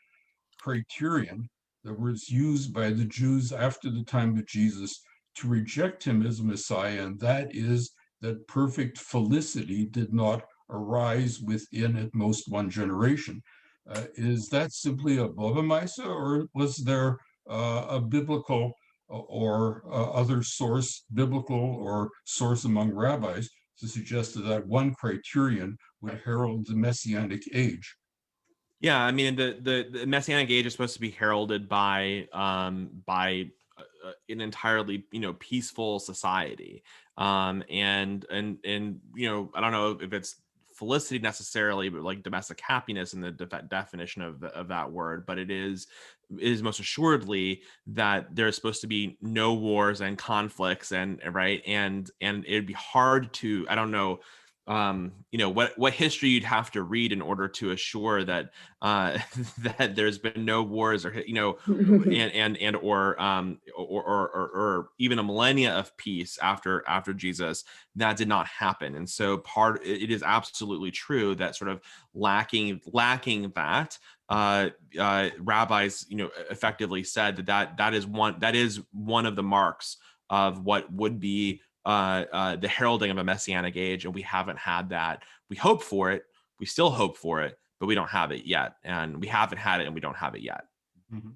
criterion that was used by the Jews after the time of Jesus to reject him as Messiah, and that is that perfect felicity did not arise within at most one generation. Is that simply a Bobomisa, or was there a biblical or other source, biblical or source among rabbis, to suggest that that one criterion would herald the Messianic age?
Yeah, I mean, the Messianic age is supposed to be heralded by an entirely, peaceful society, and you know, I don't know if it's felicity necessarily, but like domestic happiness in the definition of that word, but it is most assuredly that there's supposed to be no wars and conflicts, and right, and it'd be hard to, I don't know, what history you'd have to read in order to assure that that there's been no wars, or or even a millennia of peace after Jesus. That did not happen. And so it is absolutely true that sort of lacking that, rabbis effectively said that is one of the marks of what would be the heralding of a messianic age, and we haven't had that. We hope for it, we still hope for it, but we don't have it yet, and we haven't had it, and we don't have it yet.
Mm-hmm.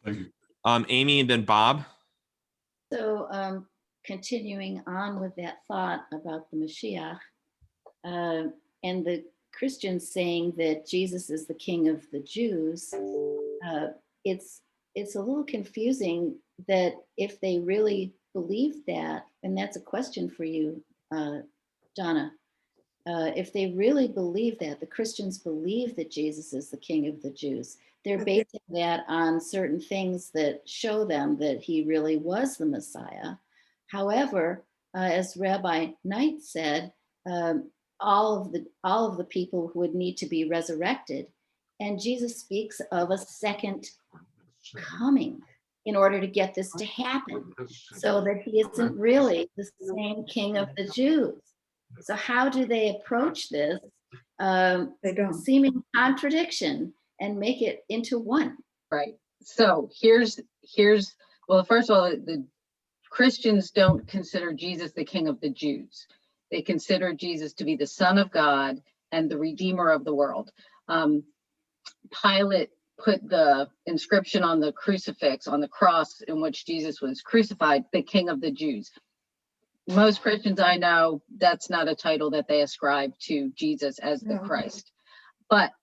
Thank you.
Amy, and then Bob.
So continuing on with that thought about the Mashiach, and the Christians saying that Jesus is the King of the Jews, it's a little confusing that if they really believe that, and that's a question for you, Donna, if they really believe that, the Christians believe that Jesus is the King of the Jews, they're basing that on certain things that show them that he really was the Messiah. However, as Rabbi Knight said, all of the people who would need to be resurrected, and Jesus speaks of a second coming in order to get this to happen, so that he isn't really the same King of the Jews. So how do they approach this seeming contradiction and make it into one?
Right. So here's well, first of all, the Christians don't consider Jesus the King of the Jews. They consider Jesus to be the Son of God and the Redeemer of the world. Pilate put the inscription on the crucifix, on the cross in which Jesus was crucified, the King of the Jews. Most Christians I know, that's not a title that they ascribe to Jesus as the Christ. But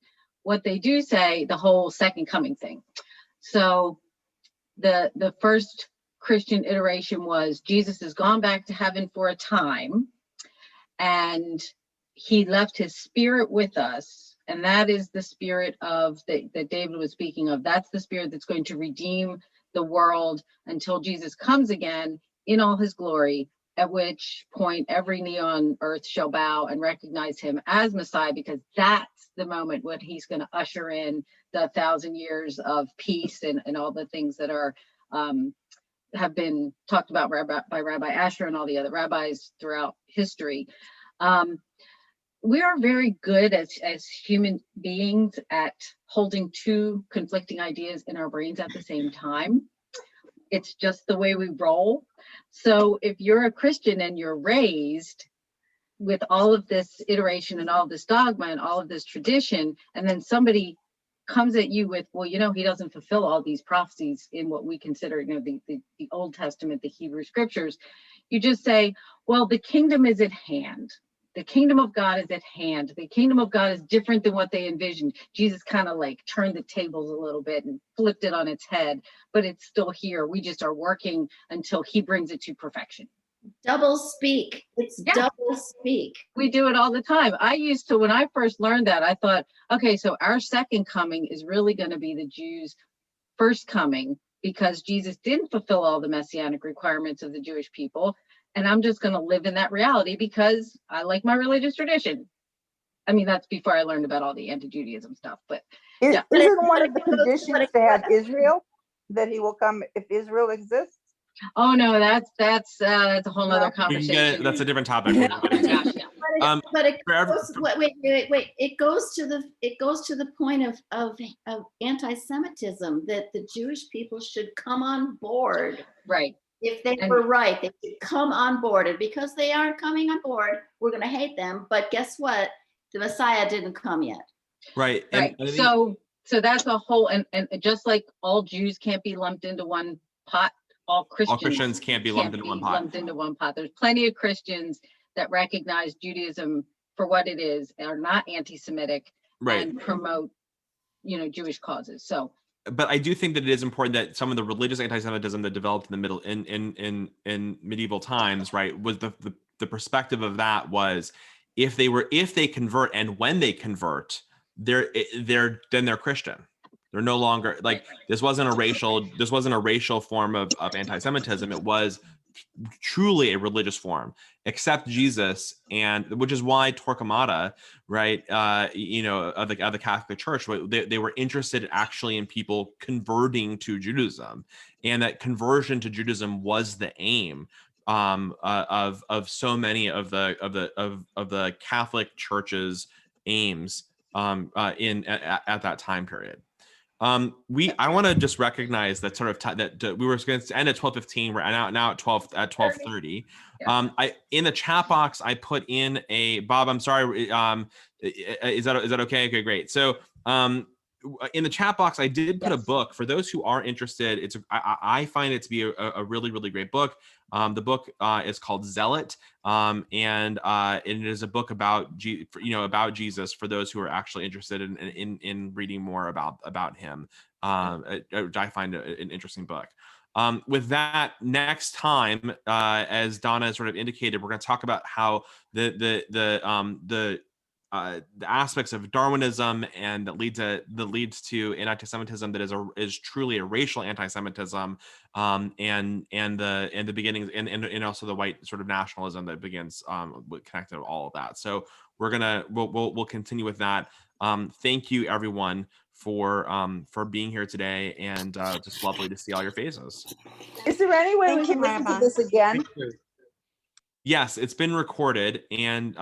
what they do say, the whole second coming thing. So the first Christian iteration was Jesus has gone back to heaven for a time, and he left his spirit with us. And that is the spirit that David was speaking of. That's the spirit that's going to redeem the world until Jesus comes again in all his glory, at which point every knee on earth shall bow and recognize him as Messiah, because that's the moment when he's going to usher in the 1,000 years of peace and all the things that are have been talked about by Rabbi Asher and all the other rabbis throughout history. We are very good as human beings at holding two conflicting ideas in our brains at the same time. It's just the way we roll. So if you're a Christian and you're raised with all of this iteration and all of this dogma and all of this tradition, and then somebody comes at you with, well, he doesn't fulfill all these prophecies in what we consider, the Old Testament, the Hebrew scriptures, you just say, well, the kingdom is at hand. The kingdom of God is at hand. The kingdom of God is different than what they envisioned. Jesus kind of like turned the tables a little bit and flipped it on its head, but it's still here. We just are working until he brings it to perfection.
Double speak. It's double speak.
We do it all the time. When I first learned that, I thought, okay, so our second coming is really going to be the Jews' first coming, because Jesus didn't fulfill all the messianic requirements of the Jewish people. And I'm just going to live in that reality because I like my religious tradition. I mean, that's before I learned about all the anti-Judaism stuff, but
Isn't one of the conditions to have Israel, that he will come if Israel exists?
Oh no, that's a whole other conversation.
That's a different topic.
But it
for every-
goes, wait. It goes to the point of anti-Semitism, that the Jewish people should come on board.
Right.
If they
And-
were right, they should come on board. And because they aren't coming on board, we're going to hate them. But guess what? The Messiah didn't come yet.
Right.
Right.
And I think-
So that's a whole, and just like all Jews can't be lumped into one pot, all Christians
can't be lumped into one pot.
lumped into one pot. There's plenty of Christians that recognize Judaism for what it is, are not anti-Semitic,
Right.
and promote, Jewish causes. So,
but I do think that it is important that some of the religious anti-Semitism that developed in the middle in medieval times, right, was the perspective of that was if they convert, and when they convert, they're Christian. They're no longer like, this wasn't a racial form of anti-Semitism. It was truly a religious form, except Jesus, and which is why Torquemada, right, of the Catholic Church, they were interested actually in people converting to Judaism, and that conversion to Judaism was the aim of so many of the Catholic Church's aims at that time period. I want to just recognize that sort of that we were going to end at 12:15. We're now at 12:30. In the chat box I put in a Bob. I'm sorry. Is that okay? Okay, great. So in the chat box I did put a book for those who are interested. I find it to be a really, really great book. The book is called Zealot, and it is a book about Jesus for those who are actually interested in reading more about him. I find an interesting book. With that, next time, as Donna has sort of indicated, we're going to talk about how the aspects of Darwinism and that leads to anti-Semitism that is truly a racial anti-Semitism, and the beginnings and also the white sort of nationalism that begins connected to all of that. So we'll continue with that. Thank you everyone for being here today, and just lovely to see all your faces.
Is there any way we
Thank you,
can listen to
Rabbi.
this again?
Yes, it's been recorded, and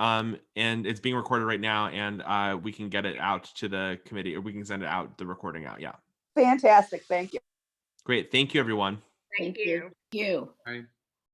it's being recorded right now, and we can get it out to the committee, or we can send the recording out. Yeah.
Fantastic. Thank you.
Great. Thank you, everyone.
Thank you.
Right.